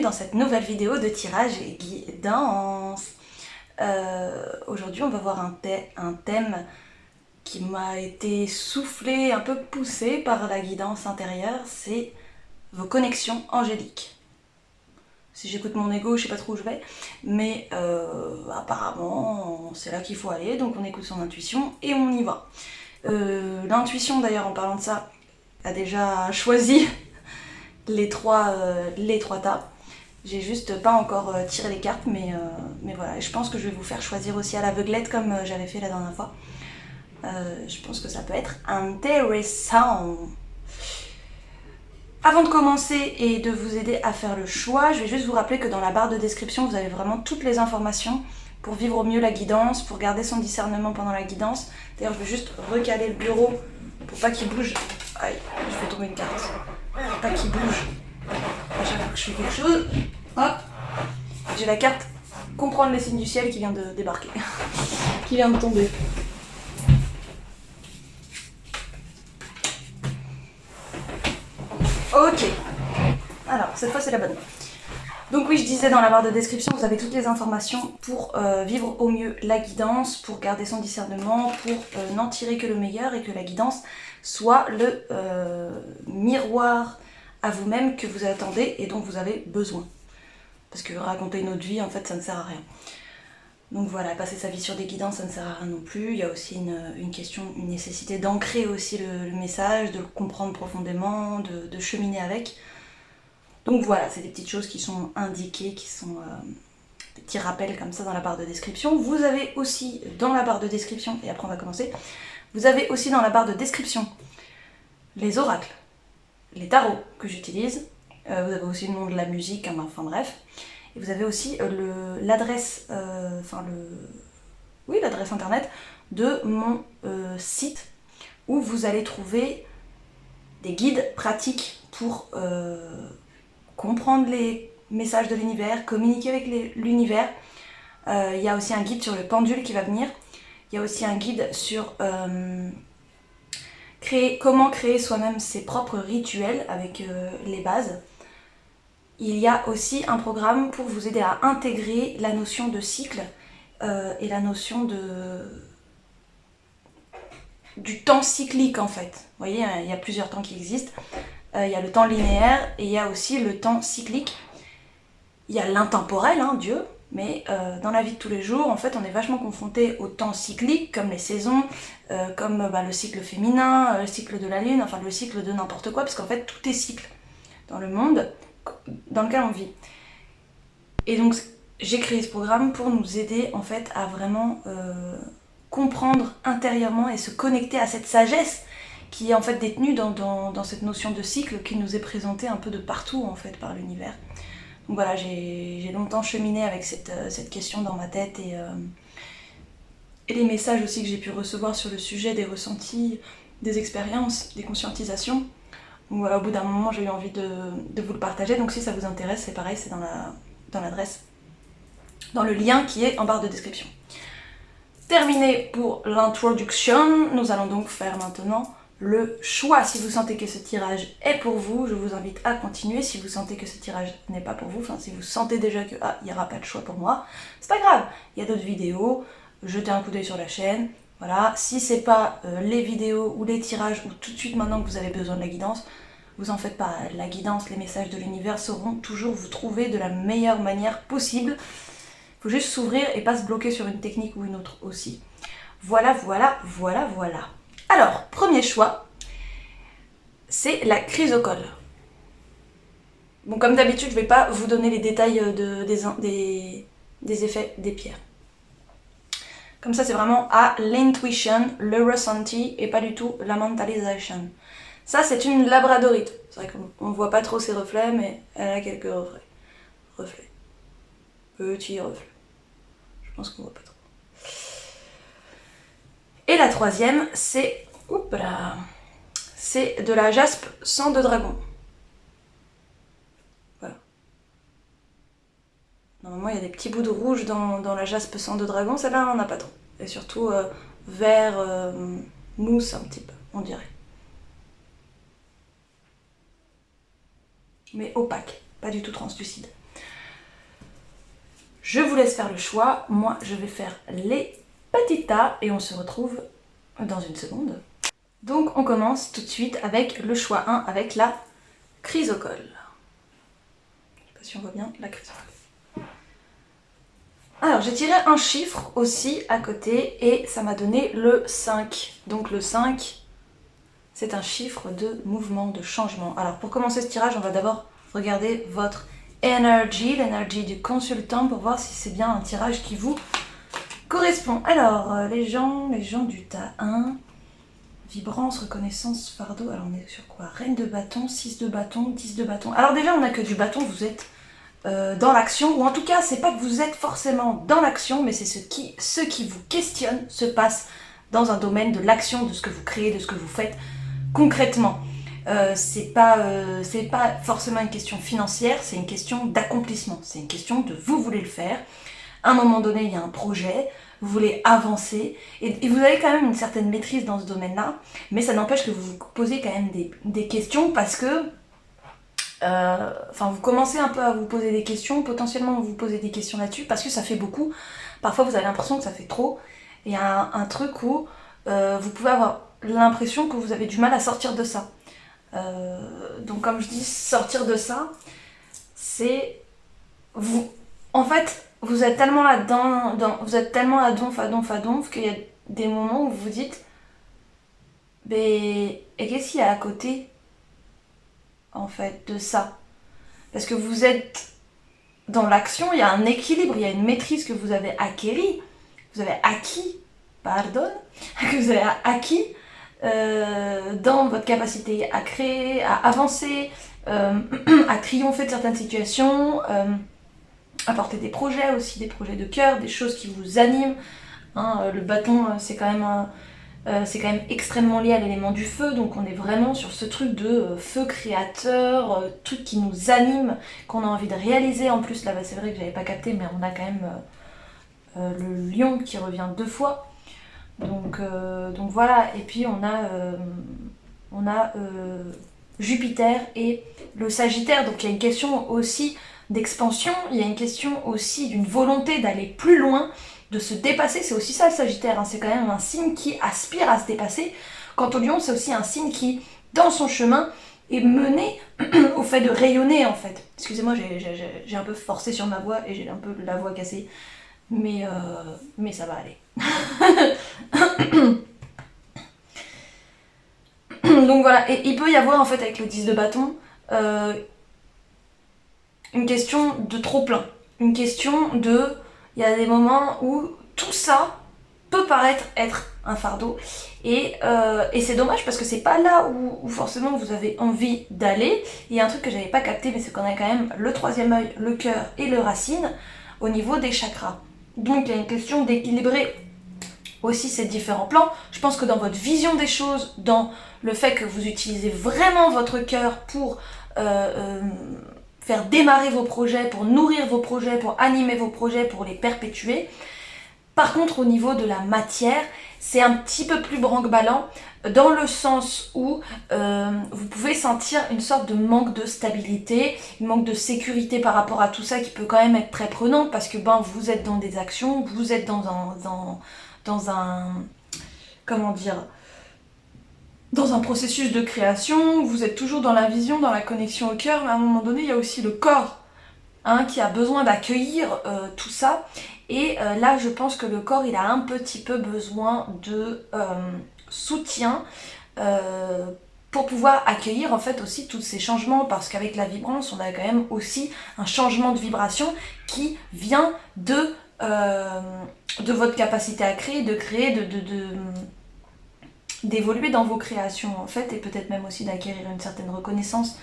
dans cette nouvelle vidéo de tirage et guidance. Aujourd'hui on va voir un thème qui m'a été soufflé, un peu poussé par la guidance intérieure, c'est vos connexions angéliques. Si j'écoute mon ego, je sais pas trop où je vais, mais apparemment c'est là qu'il faut aller, donc on écoute son intuition et on y va. L'intuition d'ailleurs, en parlant de ça, a déjà choisi les trois tas. J'ai juste pas encore tiré les cartes, mais voilà. Et je pense que je vais vous faire choisir aussi à l'aveuglette comme j'avais fait la dernière fois. Je pense que ça peut être intéressant. Avant de commencer et de vous aider à faire le choix, je vais juste vous rappeler que dans la barre de description, vous avez vraiment toutes les informations pour vivre au mieux la guidance, pour garder son discernement pendant la guidance. D'ailleurs, je vais juste recaler le bureau pour pas qu'il bouge. Aïe, je vais tomber une carte. Pour pas qu'il bouge à chaque fois que je fais quelque chose. Hop, j'ai la carte comprendre les signes du ciel qui vient de débarquer, qui vient de tomber. Ok, alors cette fois c'est la bonne. Donc oui, je disais dans la barre de description, vous avez toutes les informations pour vivre au mieux la guidance, pour garder son discernement, pour n'en tirer que le meilleur et que la guidance soit le miroir à vous-même que vous attendez et dont vous avez besoin. Parce que raconter une autre vie, en fait, ça ne sert à rien. Donc voilà, passer sa vie sur des guidances, ça ne sert à rien non plus. Il y a aussi une question, une nécessité d'ancrer aussi le message, de le comprendre profondément, de cheminer avec. Donc voilà, c'est des petites choses qui sont indiquées, qui sont des petits rappels comme ça dans la barre de description. Vous avez aussi dans la barre de description, et après on va commencer, vous avez aussi dans la barre de description les oracles, les tarots que j'utilise. Vous avez aussi le nom de la musique, hein, enfin bref. Et vous avez aussi l'adresse l'adresse internet de mon site où vous allez trouver des guides pratiques pour comprendre les messages de l'univers, communiquer avec l'univers. Il y a aussi un guide sur le pendule qui va venir. Il y a aussi un guide sur comment créer soi-même ses propres rituels avec les bases. Il y a aussi un programme pour vous aider à intégrer la notion de cycle et la notion du temps cyclique en fait. Vous voyez, il y a plusieurs temps qui existent. Il y a le temps linéaire et il y a aussi le temps cyclique. Il y a l'intemporel, hein, Dieu, mais dans la vie de tous les jours, en fait, on est vachement confronté au temps cyclique, comme les saisons, comme le cycle féminin, le cycle de la lune, enfin le cycle de n'importe quoi, parce qu'en fait, tout est cycle dans le monde dans lequel on vit. Et donc, j'ai créé ce programme pour nous aider, en fait, à vraiment comprendre intérieurement et se connecter à cette sagesse qui est en fait détenue dans cette notion de cycle qui nous est présentée un peu de partout en fait par l'univers. Donc voilà, j'ai longtemps cheminé avec cette question dans ma tête et les messages aussi que j'ai pu recevoir sur le sujet, des ressentis, des expériences, des conscientisations. Donc voilà, au bout d'un moment j'ai eu envie de vous le partager, donc si ça vous intéresse, c'est pareil, c'est dans l'adresse, dans le lien qui est en barre de description. Terminé pour l'introduction, nous allons donc faire maintenant le choix. Si vous sentez que ce tirage est pour vous, je vous invite à continuer. Si vous sentez que ce tirage n'est pas pour vous, enfin si vous sentez déjà que il n'y aura pas de choix pour moi, c'est pas grave, il y a d'autres vidéos, jetez un coup d'œil sur la chaîne, voilà. Si c'est pas les vidéos ou les tirages ou tout de suite maintenant que vous avez besoin de la guidance, vous en faites pas, la guidance, les messages de l'univers sauront toujours vous trouver de la meilleure manière possible. Il faut juste s'ouvrir et pas se bloquer sur une technique ou une autre aussi. Voilà. Alors, premier choix, c'est la chrysocole. Bon, comme d'habitude, je ne vais pas vous donner les détails des effets des pierres. Comme ça, c'est vraiment à l'intuition, le ressenti, et pas du tout la mentalisation. Ça, c'est une labradorite. C'est vrai qu'on ne voit pas trop ses reflets, mais elle a quelques reflets. Petits reflets. Je pense qu'on ne voit pas trop. Et la troisième, c'est de la jaspe sang de dragon. Voilà. Normalement, il y a des petits bouts de rouge dans la jaspe sang de dragon. Celle-là, on n'en a pas trop. Et surtout, vert mousse un petit peu, on dirait. Mais opaque, pas du tout translucide. Je vous laisse faire le choix. Moi, je vais faire les petits tas et on se retrouve dans une seconde. Donc, on commence tout de suite avec le choix 1, avec la chrysocole. Je sais pas si on voit bien la chrysocole. Alors, j'ai tiré un chiffre aussi à côté et ça m'a donné le 5. Donc, le 5, c'est un chiffre de mouvement, de changement. Alors, pour commencer ce tirage, on va d'abord regarder votre energy, l'énergie du consultant, pour voir si c'est bien un tirage qui vous correspond. Alors, les gens du tas 1, vibrance, reconnaissance, fardeau. Alors, on est sur quoi? Reine de bâton, 6 de bâton, 10 de bâton. Alors déjà, on n'a que du bâton, vous êtes dans l'action, ou en tout cas, c'est pas que vous êtes forcément dans l'action, mais c'est ce qui vous questionne se passe dans un domaine de l'action, de ce que vous créez, de ce que vous faites concrètement. C'est pas forcément une question financière, c'est une question d'accomplissement, c'est une question de vous voulez le faire. À un moment donné, il y a un projet, vous voulez avancer, et vous avez quand même une certaine maîtrise dans ce domaine-là, mais ça n'empêche que vous vous posez quand même des questions parce que vous commencez un peu à vous poser des questions, potentiellement vous posez des questions là-dessus, parce que ça fait beaucoup. Parfois vous avez l'impression que ça fait trop. Il y a un truc où vous pouvez avoir l'impression que vous avez du mal à sortir de ça. Donc comme je dis, sortir de ça, c'est... En fait, vous êtes tellement là-dedans, vous êtes tellement à donf, qu'il y a des moments où vous vous dites et qu'est-ce qu'il y a à côté en fait de ça, parce que vous êtes dans l'action, il y a un équilibre, il y a une maîtrise que vous avez acquis, que vous avez acquis dans votre capacité à créer, à avancer, à triompher de certaines situations, à porter des projets aussi, des projets de cœur, des choses qui vous animent. Le bâton, c'est quand même extrêmement lié à l'élément du feu, donc on est vraiment sur ce truc de feu créateur, truc qui nous anime, qu'on a envie de réaliser. En plus, là, c'est vrai que j'avais pas capté, mais on a quand même le lion qui revient 2 fois. Donc voilà, et puis on a Jupiter et le Sagittaire, donc il y a une question aussi d'expansion, il y a une question aussi d'une volonté d'aller plus loin, de se dépasser. C'est aussi ça le Sagittaire, c'est quand même un signe qui aspire à se dépasser. Quant au Lion, c'est aussi un signe qui, dans son chemin, est mené au fait de rayonner en fait. Excusez-moi, j'ai un peu forcé sur ma voix et j'ai un peu la voix cassée, mais ça va aller. Donc voilà, et il peut y avoir en fait avec le 10 de bâton une question de trop plein, une question de... Il y a des moments où tout ça peut paraître être un fardeau et c'est dommage parce que c'est pas là où forcément vous avez envie d'aller. Il y a un truc que j'avais pas capté, mais c'est qu'on a quand même le 3e œil, le cœur et le racine au niveau des chakras. Donc il y a une question d'équilibrer aussi ces différents plans. Je pense que dans votre vision des choses, dans le fait que vous utilisez vraiment votre cœur pour faire démarrer vos projets, pour nourrir vos projets, pour animer vos projets, pour les perpétuer. Par contre, au niveau de la matière, c'est un petit peu plus branque-ballant, dans le sens où vous pouvez sentir une sorte de manque de stabilité, un manque de sécurité par rapport à tout ça qui peut quand même être très prenant, parce que vous êtes dans des actions, vous êtes dans un comment dire, dans un processus de création, vous êtes toujours dans la vision, dans la connexion au cœur, mais à un moment donné, il y a aussi le corps qui a besoin d'accueillir tout ça. Et là, je pense que le corps, il a un petit peu besoin de soutien pour pouvoir accueillir en fait aussi tous ces changements, parce qu'avec la vibrance, on a quand même aussi un changement de vibration qui vient de votre capacité à créer, d'évoluer dans vos créations en fait, et peut-être même aussi d'acquérir une certaine reconnaissance.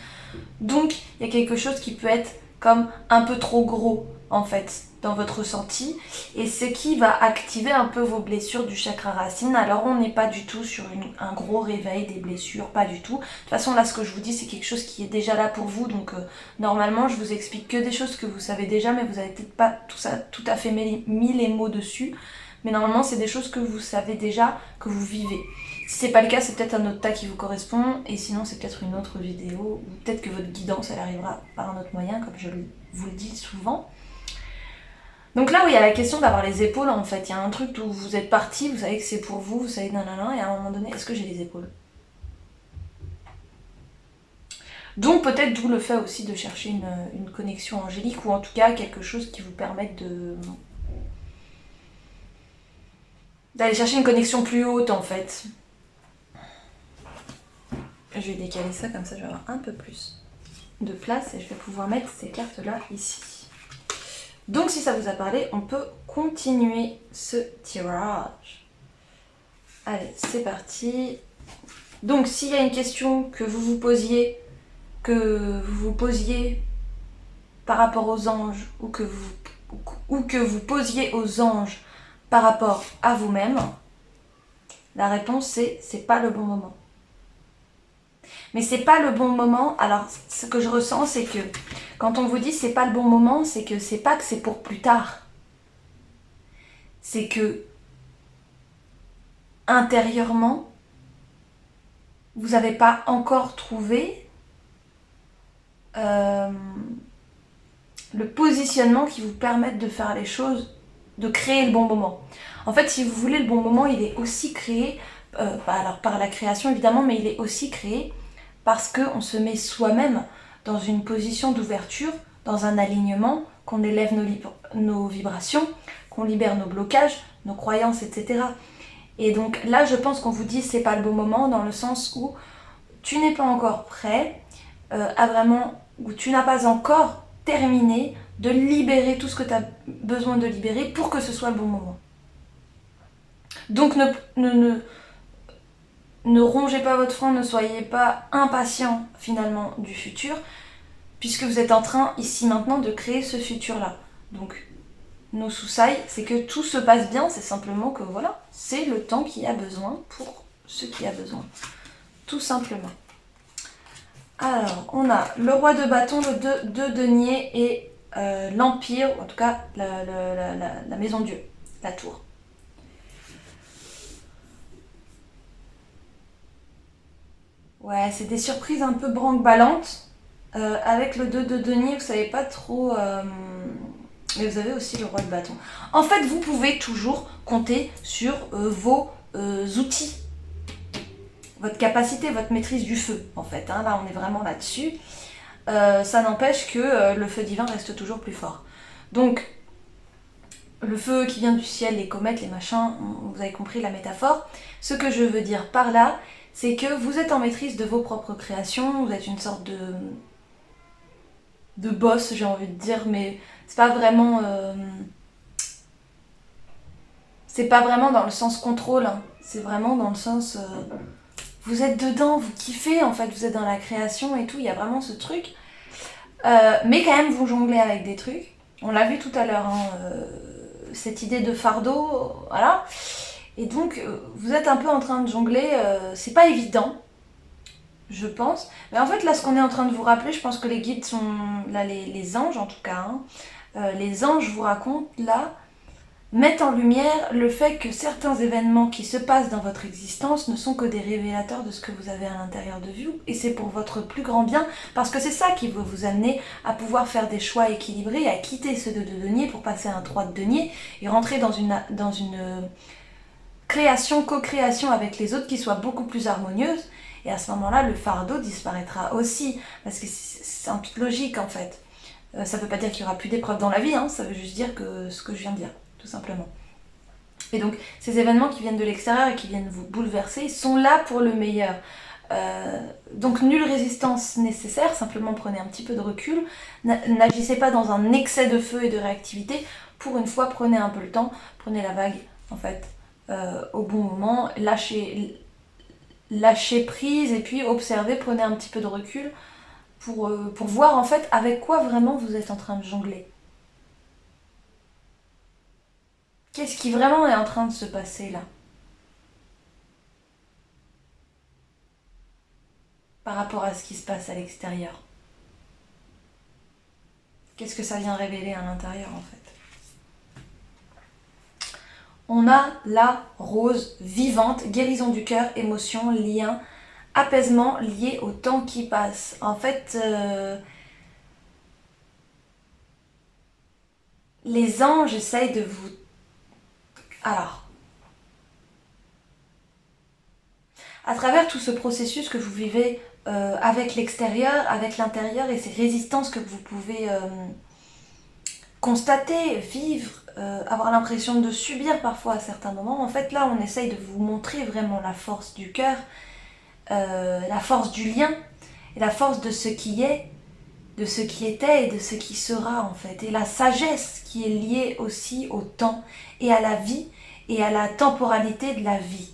Donc il y a quelque chose qui peut être comme un peu trop gros en fait dans votre ressenti, et c'est qui va activer un peu vos blessures du chakra racine. Alors on n'est pas du tout sur un gros réveil des blessures, pas du tout. De toute façon là, ce que je vous dis, c'est quelque chose qui est déjà là pour vous, donc normalement je vous explique que des choses que vous savez déjà, mais vous avez peut-être pas tout à fait mis les mots dessus, mais normalement c'est des choses que vous savez déjà, que vous vivez. Si c'est pas le cas, c'est peut-être un autre tas qui vous correspond, et sinon c'est peut-être une autre vidéo, ou peut-être que votre guidance elle arrivera par un autre moyen, comme je vous le dis souvent. Donc là où il y a la question d'avoir les épaules, en fait, il y a un truc où vous êtes parti, vous savez que c'est pour vous, vous savez nanana, et à un moment donné, est-ce que j'ai les épaules? Donc peut-être d'où le fait aussi de chercher une connexion angélique, ou en tout cas quelque chose qui vous permette d'aller chercher une connexion plus haute en fait. Je vais décaler ça comme ça, je vais avoir un peu plus de place et je vais pouvoir mettre ces cartes là ici. Donc si ça vous a parlé, on peut continuer ce tirage. Allez, c'est parti. Donc s'il y a une question que vous vous posiez par rapport aux anges ou que vous posiez aux anges par rapport à vous-même, la réponse c'est pas le bon moment. Mais c'est pas le bon moment. Alors ce que je ressens, c'est que quand on vous dit c'est pas le bon moment, c'est que c'est pas que c'est pour plus tard. C'est que intérieurement, vous n'avez pas encore trouvé le positionnement qui vous permette de faire les choses, de créer le bon moment. En fait, si vous voulez, le bon moment, il est aussi créé, alors par la création évidemment, mais il est aussi créé parce qu'on se met soi-même dans une position d'ouverture, dans un alignement, qu'on élève nos vibrations, qu'on libère nos blocages, nos croyances, etc. Et donc là, je pense qu'on vous dit c'est pas le bon moment, dans le sens où tu n'es pas encore prêt à vraiment, où tu n'as pas encore terminé de libérer tout ce que tu as besoin de libérer pour que ce soit le bon moment. Donc ne rongez pas votre frein, ne soyez pas impatient finalement du futur, puisque vous êtes en train ici maintenant de créer ce futur-là. Donc nos soussailles, c'est que tout se passe bien, c'est simplement que voilà, c'est le temps qu'il y a besoin pour ce qu'il y a besoin. Tout simplement. Alors, on a le roi de bâton, le 2 de denier et l'empire, ou en tout cas la maison Dieu, la tour. Ouais, c'est des surprises un peu branque-ballantes. Avec le 2 de denier, vous savez pas trop... mais vous avez aussi le roi de bâton. En fait, vous pouvez toujours compter sur vos outils. Votre capacité, votre maîtrise du feu, en fait. Hein. Là, on est vraiment là-dessus. Ça n'empêche que le feu divin reste toujours plus fort. Donc, le feu qui vient du ciel, les comètes, les machins, vous avez compris la métaphore. Ce que je veux dire par là, c'est que vous êtes en maîtrise de vos propres créations, vous êtes une sorte de boss, j'ai envie de dire, mais c'est pas vraiment... c'est pas vraiment dans le sens contrôle, hein. C'est vraiment dans le sens... vous êtes dedans, vous kiffez, en fait, vous êtes dans la création et tout, il y a vraiment ce truc. Mais quand même, vous jonglez avec des trucs. On l'a vu tout à l'heure, hein, cette idée de fardeau, voilà. Et donc, vous êtes un peu en train de jongler, c'est pas évident, je pense. Mais en fait, là, ce qu'on est en train de vous rappeler, je pense que les guides sont... là, les anges, en tout cas, hein, les anges vous racontent, là, mettent en lumière le fait que certains événements qui se passent dans votre existence ne sont que des révélateurs de ce que vous avez à l'intérieur de vous, et c'est pour votre plus grand bien, parce que c'est ça qui va vous amener à pouvoir faire des choix équilibrés, à quitter ce 2 de denier pour passer à un 3 de denier, et rentrer dans une création, co-création avec les autres qui soit beaucoup plus harmonieuse, et à ce moment-là, le fardeau disparaîtra aussi, parce que c'est en toute logique en fait. Ça veut pas dire qu'il n'y aura plus d'épreuves dans la vie, hein, ça veut juste dire que ce que je viens de dire. Tout simplement. Et donc, ces événements qui viennent de l'extérieur et qui viennent vous bouleverser sont là pour le meilleur. Donc, nulle résistance nécessaire, simplement prenez un petit peu de recul. N'agissez pas dans un excès de feu et de réactivité. Pour une fois, prenez un peu le temps, prenez la vague, en fait, au bon moment, lâchez prise et puis observez, prenez un petit peu de recul pour voir, en fait, avec quoi vraiment vous êtes en train de jongler. Qu'est-ce qui vraiment est en train de se passer là? Par rapport à ce qui se passe à l'extérieur. Qu'est-ce que ça vient révéler à l'intérieur en fait? On a la rose vivante, guérison du cœur, émotion, lien, apaisement lié au temps qui passe. En fait, les anges essayent de vous... Alors, à travers tout ce processus que vous vivez avec l'extérieur, avec l'intérieur et ces résistances que vous pouvez constater, vivre, avoir l'impression de subir parfois à certains moments, en fait là on essaye de vous montrer vraiment la force du cœur, la force du lien et la force de ce qui est, de ce qui était et de ce qui sera en fait, et la sagesse qui est liée aussi au temps et à la vie et à la temporalité de la vie.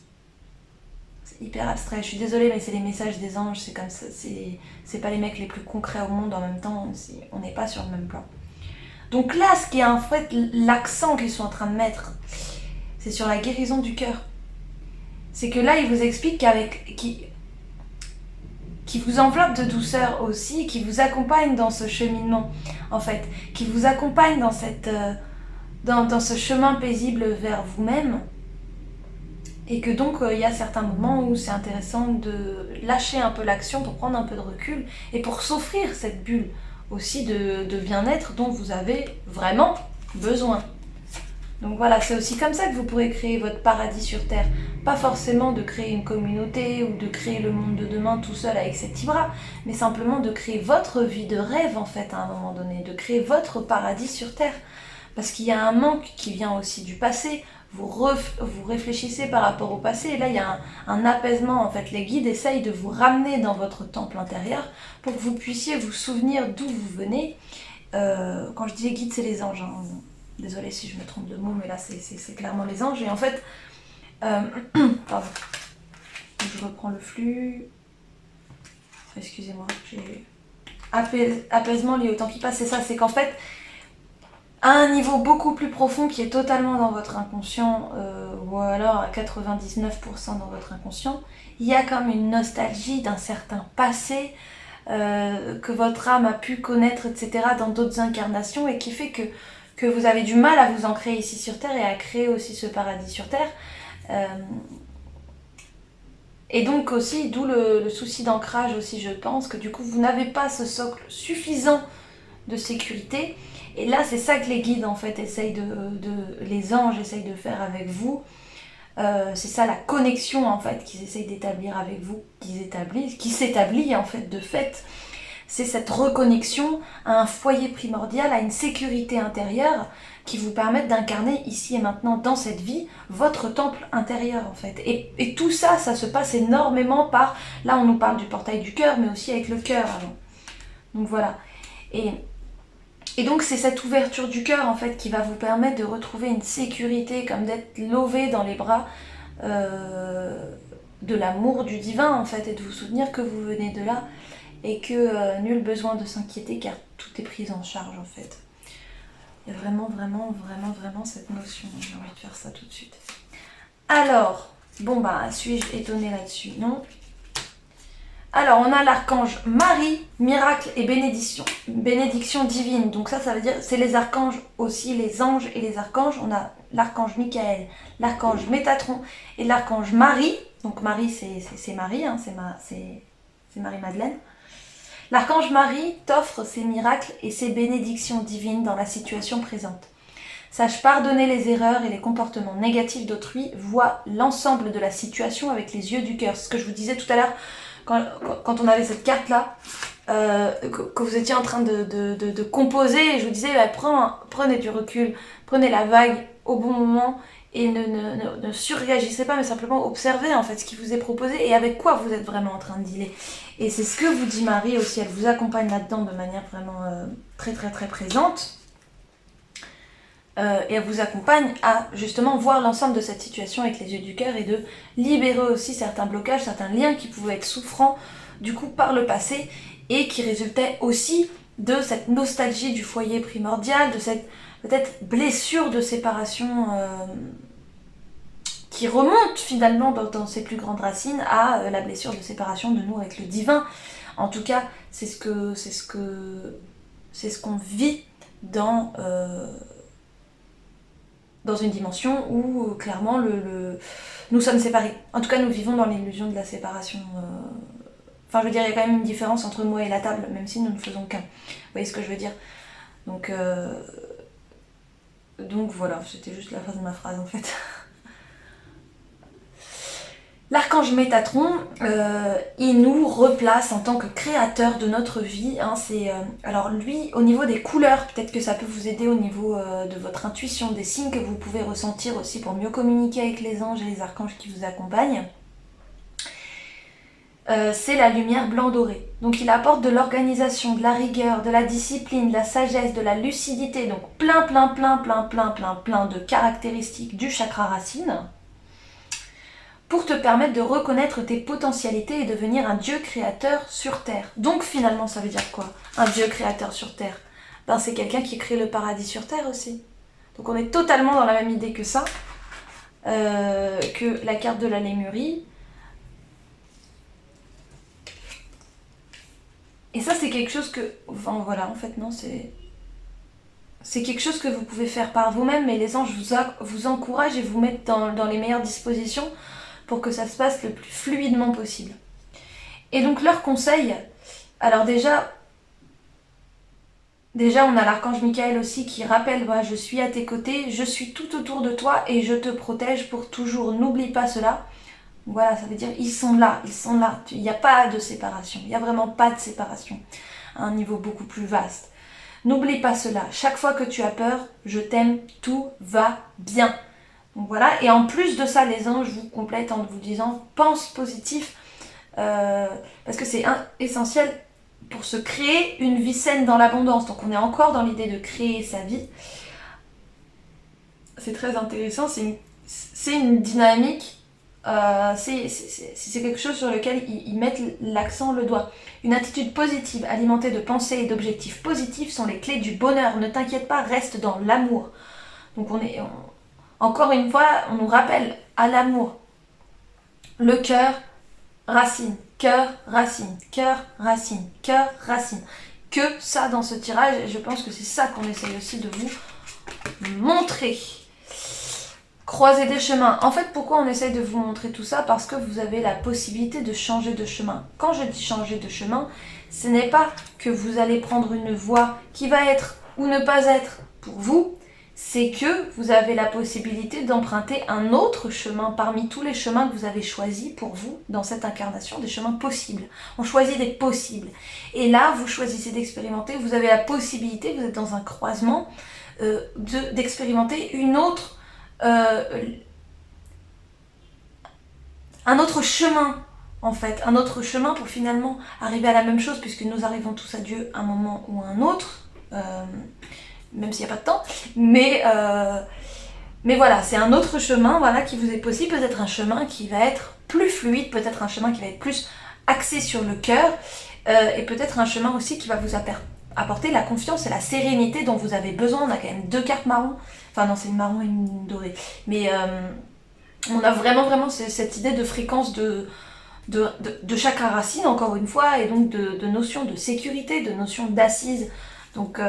C'est hyper abstrait, je suis désolée mais c'est les messages des anges, c'est comme ça, c'est pas les mecs les plus concrets au monde en même temps, on n'est pas sur le même plan. Donc là, ce qui est en fait l'accent qu'ils sont en train de mettre, c'est sur la guérison du cœur. C'est que là, ils vous expliquent qui vous enveloppe de douceur aussi, qui vous accompagne dans ce cheminement, en fait, qui vous accompagne dans dans ce chemin paisible vers vous-même, et que donc il y a certains moments où c'est intéressant de lâcher un peu l'action pour prendre un peu de recul et pour s'offrir cette bulle aussi de bien-être dont vous avez vraiment besoin. Donc voilà, c'est aussi comme ça que vous pourrez créer votre paradis sur Terre. Pas forcément de créer une communauté ou de créer le monde de demain tout seul avec ses petits bras, mais simplement de créer votre vie de rêve en fait à un moment donné, de créer votre paradis sur Terre. Parce qu'il y a un manque qui vient aussi du passé, vous réfléchissez par rapport au passé, et là il y a un apaisement en fait. Les guides essayent de vous ramener dans votre temple intérieur pour que vous puissiez vous souvenir d'où vous venez. Quand je dis les guides, c'est les anges, hein. Désolée si je me trompe de mots, mais là c'est clairement les anges. Et en fait, pardon, je reprends le flux, excusez-moi, j'ai apaisement lié au temps qui passe, c'est ça, c'est qu'en fait, à un niveau beaucoup plus profond qui est totalement dans votre inconscient, ou alors à 99% dans votre inconscient, il y a comme une nostalgie d'un certain passé que votre âme a pu connaître, etc., dans d'autres incarnations, et qui fait que vous avez du mal à vous ancrer ici sur Terre et à créer aussi ce paradis sur Terre. Et donc aussi, d'où le souci d'ancrage aussi, je pense, que du coup, vous n'avez pas ce socle suffisant de sécurité. Et là, c'est ça que les guides, en fait, les anges essayent de faire avec vous. C'est ça la connexion, en fait, qu'ils essayent d'établir avec vous, qui s'établit, en fait, de fait. C'est cette reconnexion à un foyer primordial, à une sécurité intérieure qui vous permettent d'incarner ici et maintenant dans cette vie votre temple intérieur en fait. Et tout ça, ça se passe énormément par, là on nous parle du portail du cœur, mais aussi avec le cœur avant. Donc voilà. Et donc c'est cette ouverture du cœur en fait qui va vous permettre de retrouver une sécurité, comme d'être lové dans les bras de l'amour du divin en fait, et de vous souvenir que vous venez de là. Et que nul besoin de s'inquiéter car tout est pris en charge en fait. Il y a vraiment cette notion, j'ai envie de faire ça tout de suite. Alors, bon bah, suis-je étonnée là-dessus? Non. Alors, on a l'archange Marie, miracle et bénédiction divine. Donc ça veut dire, c'est les archanges aussi, les anges et les archanges. On a l'archange Michael, l'archange Métatron et l'archange Marie. Donc Marie, c'est Marie, hein, c'est Marie-Madeleine. L'archange Marie t'offre ses miracles et ses bénédictions divines dans la situation présente. Sache pardonner les erreurs et les comportements négatifs d'autrui, vois l'ensemble de la situation avec les yeux du cœur. C'est ce que je vous disais tout à l'heure quand on avait cette carte-là, que vous étiez en train de composer, et je vous disais, bah, prenez du recul, prenez la vague au bon moment, et ne surréagissez pas, mais simplement observez en fait ce qui vous est proposé et avec quoi vous êtes vraiment en train de dealer. Et c'est ce que vous dit Marie aussi, elle vous accompagne là-dedans de manière vraiment très présente. Et elle vous accompagne à justement voir l'ensemble de cette situation avec les yeux du cœur et de libérer aussi certains blocages, certains liens qui pouvaient être souffrants du coup par le passé et qui résultaient aussi de cette nostalgie du foyer primordial, de cette peut-être blessure de séparation qui remonte finalement dans ses plus grandes racines à la blessure de séparation de nous avec le divin. En tout cas, c'est ce qu'on vit dans une dimension où clairement nous sommes séparés. En tout cas, nous vivons dans l'illusion de la séparation. Enfin, je veux dire, il y a quand même une différence entre moi et la table, même si nous ne faisons qu'un. Vous voyez ce que je veux dire? Donc, Donc voilà, c'était juste la fin de ma phrase en fait. L'archange Métatron, il nous replace en tant que créateur de notre vie. Hein, alors lui, au niveau des couleurs, peut-être que ça peut vous aider au niveau de votre intuition, des signes que vous pouvez ressentir aussi pour mieux communiquer avec les anges et les archanges qui vous accompagnent. C'est la lumière blanc-doré. Donc il apporte de l'organisation, de la rigueur, de la discipline, de la sagesse, de la lucidité. Donc plein de caractéristiques du chakra racine pour te permettre de reconnaître tes potentialités et devenir un Dieu créateur sur Terre. Donc finalement, ça veut dire quoi? Un Dieu créateur sur Terre? Ben, c'est quelqu'un qui crée le paradis sur Terre aussi. Donc on est totalement dans la même idée que ça, que la carte de la Lémurie. Et ça, c'est quelque chose que... Enfin, voilà, en fait, non, c'est quelque chose que vous pouvez faire par vous-même, mais les anges vous encouragent et vous mettent dans les meilleures dispositions pour que ça se passe le plus fluidement possible. Et donc, leur conseil... Alors déjà, on a l'archange Michael aussi qui rappelle, voilà, je suis à tes côtés, je suis tout autour de toi et je te protège pour toujours. N'oublie pas cela. Voilà, ça veut dire ils sont là. Il n'y a pas de séparation, il n'y a vraiment pas de séparation à un niveau beaucoup plus vaste. N'oublie pas cela. Chaque fois que tu as peur, je t'aime, tout va bien. Donc voilà, et en plus de ça, les anges vous complètent en vous disant pense positif, parce que c'est essentiel pour se créer une vie saine dans l'abondance. Donc on est encore dans l'idée de créer sa vie. C'est très intéressant, c'est une dynamique. C'est quelque chose sur lequel ils mettent l'accent, le doigt. Une attitude positive alimentée de pensées et d'objectifs positifs sont les clés du bonheur. Ne t'inquiète pas, reste dans l'amour. Donc encore une fois, on nous rappelle à l'amour. Le cœur, racine, cœur, racine, cœur, racine, cœur, racine. Que ça dans ce tirage, et je pense que c'est ça qu'on essaye aussi de vous montrer. Croiser des chemins. En fait, pourquoi on essaye de vous montrer tout ça? Parce que vous avez la possibilité de changer de chemin. Quand je dis changer de chemin, ce n'est pas que vous allez prendre une voie qui va être ou ne pas être pour vous, c'est que vous avez la possibilité d'emprunter un autre chemin parmi tous les chemins que vous avez choisis pour vous dans cette incarnation, des chemins possibles. On choisit des possibles. Et là, vous choisissez d'expérimenter, vous avez la possibilité, vous êtes dans un croisement, d'expérimenter un autre chemin, en fait, un autre chemin pour finalement arriver à la même chose, puisque nous arrivons tous à Dieu à un moment ou à un autre, même s'il n'y a pas de temps, mais voilà, c'est un autre chemin, voilà, qui vous est possible, peut-être un chemin qui va être plus fluide, peut-être un chemin qui va être plus axé sur le cœur, et peut-être un chemin aussi qui va vous apporter la confiance et la sérénité dont vous avez besoin. On a quand même 2 cartes marron, enfin non, c'est une marron et une dorée, mais on a vraiment cette idée de fréquence de chakra racine, encore une fois, et donc de notion de sécurité, de notion d'assise. Donc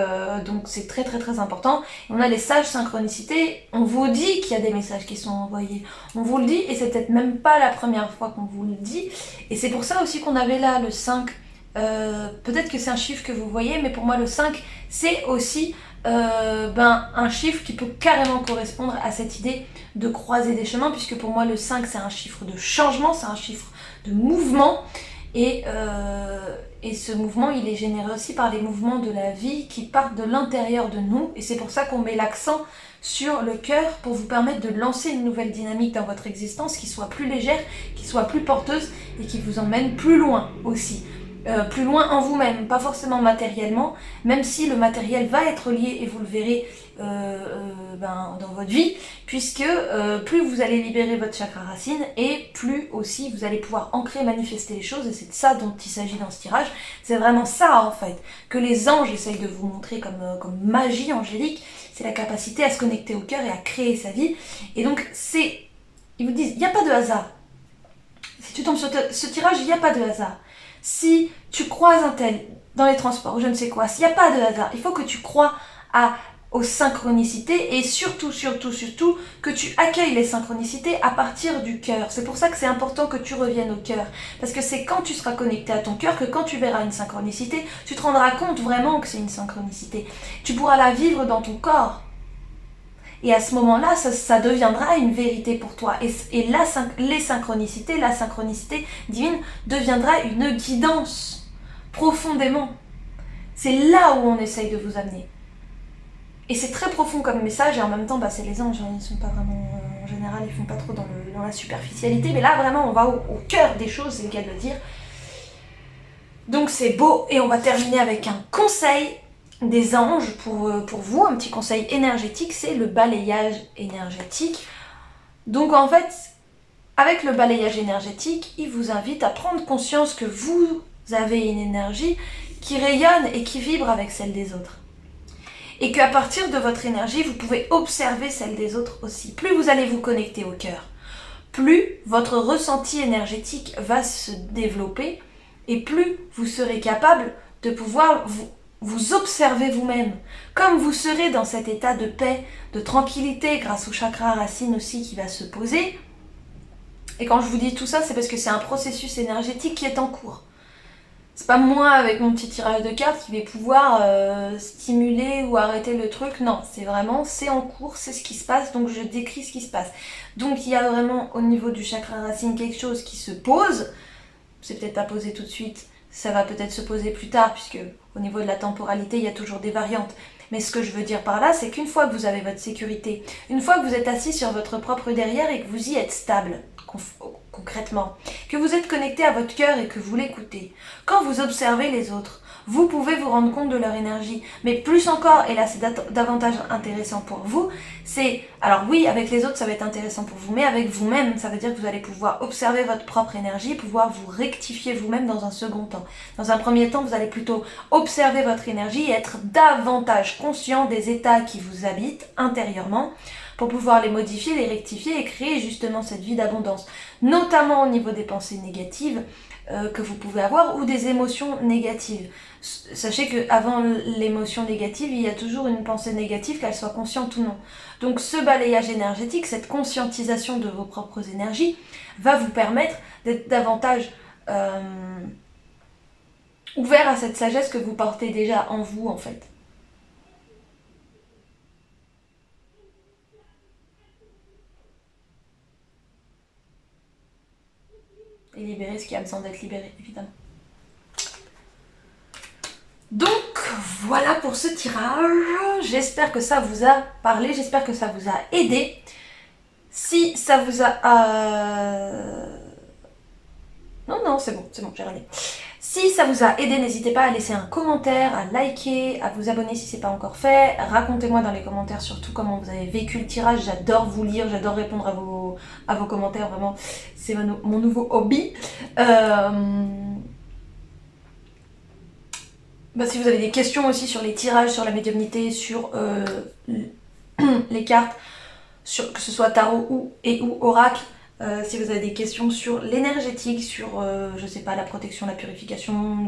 c'est très important. On a les sages synchronicités. On vous dit qu'il y a des messages qui sont envoyés. On vous le dit, et c'est peut-être même pas la première fois qu'on vous le dit. Et c'est pour ça aussi qu'on avait là le 5. Peut-être que c'est un chiffre que vous voyez, mais pour moi le 5, c'est aussi un chiffre qui peut carrément correspondre à cette idée de croiser des chemins, puisque pour moi le 5, c'est un chiffre de changement, c'est un chiffre de mouvement. Et ce mouvement, il est généré aussi par les mouvements de la vie qui partent de l'intérieur de nous. Et c'est pour ça qu'on met l'accent sur le cœur, pour vous permettre de lancer une nouvelle dynamique dans votre existence qui soit plus légère, qui soit plus porteuse et qui vous emmène plus loin aussi. Plus loin en vous-même, pas forcément matériellement, même si le matériel va être lié, et vous le verrez dans votre vie, puisque plus vous allez libérer votre chakra racine, et plus aussi vous allez pouvoir ancrer, manifester les choses, et c'est de ça dont il s'agit dans ce tirage. C'est vraiment ça en fait que les anges essayent de vous montrer comme magie angélique, c'est la capacité à se connecter au cœur et à créer sa vie. Et donc ils vous disent, il n'y a pas de hasard. Si tu tombes sur ce tirage, il n'y a pas de hasard. Si tu croises un tel dans les transports ou je ne sais quoi, s'il n'y a pas de hasard, il faut que tu crois aux synchronicités, et surtout que tu accueilles les synchronicités à partir du cœur. C'est pour ça que c'est important que tu reviennes au cœur, parce que c'est quand tu seras connecté à ton cœur que quand tu verras une synchronicité, tu te rendras compte vraiment que c'est une synchronicité. Tu pourras la vivre dans ton corps. Et à ce moment-là, ça deviendra une vérité pour toi. Et les synchronicités, la synchronicité divine deviendra une guidance profondément. C'est là où on essaye de vous amener. Et c'est très profond comme message, et en même temps, bah, c'est les anges, hein, ils sont pas vraiment, en général, ils font pas trop dans la superficialité, mais là, vraiment, on va au cœur des choses, c'est le cas de le dire. Donc c'est beau, et on va terminer avec un conseil des anges pour vous, un petit conseil énergétique, c'est le balayage énergétique. Donc en fait, avec le balayage énergétique, il vous invite à prendre conscience que vous avez une énergie qui rayonne et qui vibre avec celle des autres. Et qu'à partir de votre énergie, vous pouvez observer celle des autres aussi. Plus vous allez vous connecter au cœur, plus votre ressenti énergétique va se développer et plus vous serez capable de pouvoir vous observer vous-même. Comme vous serez dans cet état de paix, de tranquillité grâce au chakra racine aussi qui va se poser. Et quand je vous dis tout ça, c'est parce que c'est un processus énergétique qui est en cours. C'est pas moi avec mon petit tirage de cartes qui vais pouvoir stimuler ou arrêter le truc. Non, c'est vraiment, c'est en cours, c'est ce qui se passe, donc je décris ce qui se passe. Donc il y a vraiment au niveau du chakra racine quelque chose qui se pose. C'est peut-être pas posé tout de suite, ça va peut-être se poser plus tard, puisque au niveau de la temporalité, il y a toujours des variantes. Mais ce que je veux dire par là, c'est qu'une fois que vous avez votre sécurité, une fois que vous êtes assis sur votre propre derrière et que vous y êtes stable, concrètement, que vous êtes connecté à votre cœur et que vous l'écoutez, quand vous observez les autres, vous pouvez vous rendre compte de leur énergie. Mais plus encore, et là c'est davantage intéressant pour vous, c'est, alors oui, avec les autres ça va être intéressant pour vous, mais avec vous-même, ça veut dire que vous allez pouvoir observer votre propre énergie, pouvoir vous rectifier vous-même dans un second temps. Dans un premier temps, vous allez plutôt observer votre énergie et être davantage conscient des états qui vous habitent intérieurement, pour pouvoir les modifier, les rectifier et créer justement cette vie d'abondance, notamment au niveau des pensées négatives que vous pouvez avoir ou des émotions négatives. Sachez qu'avant l'émotion négative, il y a toujours une pensée négative, qu'elle soit consciente ou non. Donc ce balayage énergétique, cette conscientisation de vos propres énergies, va vous permettre d'être davantage ouvert à cette sagesse que vous portez déjà en vous en fait. Et libérer ce qui a besoin d'être libéré, évidemment. Donc, voilà pour ce tirage. J'espère que ça vous a parlé, j'espère que ça vous a aidé. Si ça vous a... Non, c'est bon, j'ai regardé. Si ça vous a aidé, n'hésitez pas à laisser un commentaire, à liker, à vous abonner si c'est pas encore fait. Racontez-moi dans les commentaires surtout comment vous avez vécu le tirage. J'adore vous lire, j'adore répondre à vos commentaires, vraiment. C'est mon nouveau hobby. Si vous avez des questions aussi sur les tirages, sur la médiumnité, sur les cartes, que ce soit tarot ou oracle, si vous avez des questions sur l'énergétique, sur, je sais pas, la protection, la purification,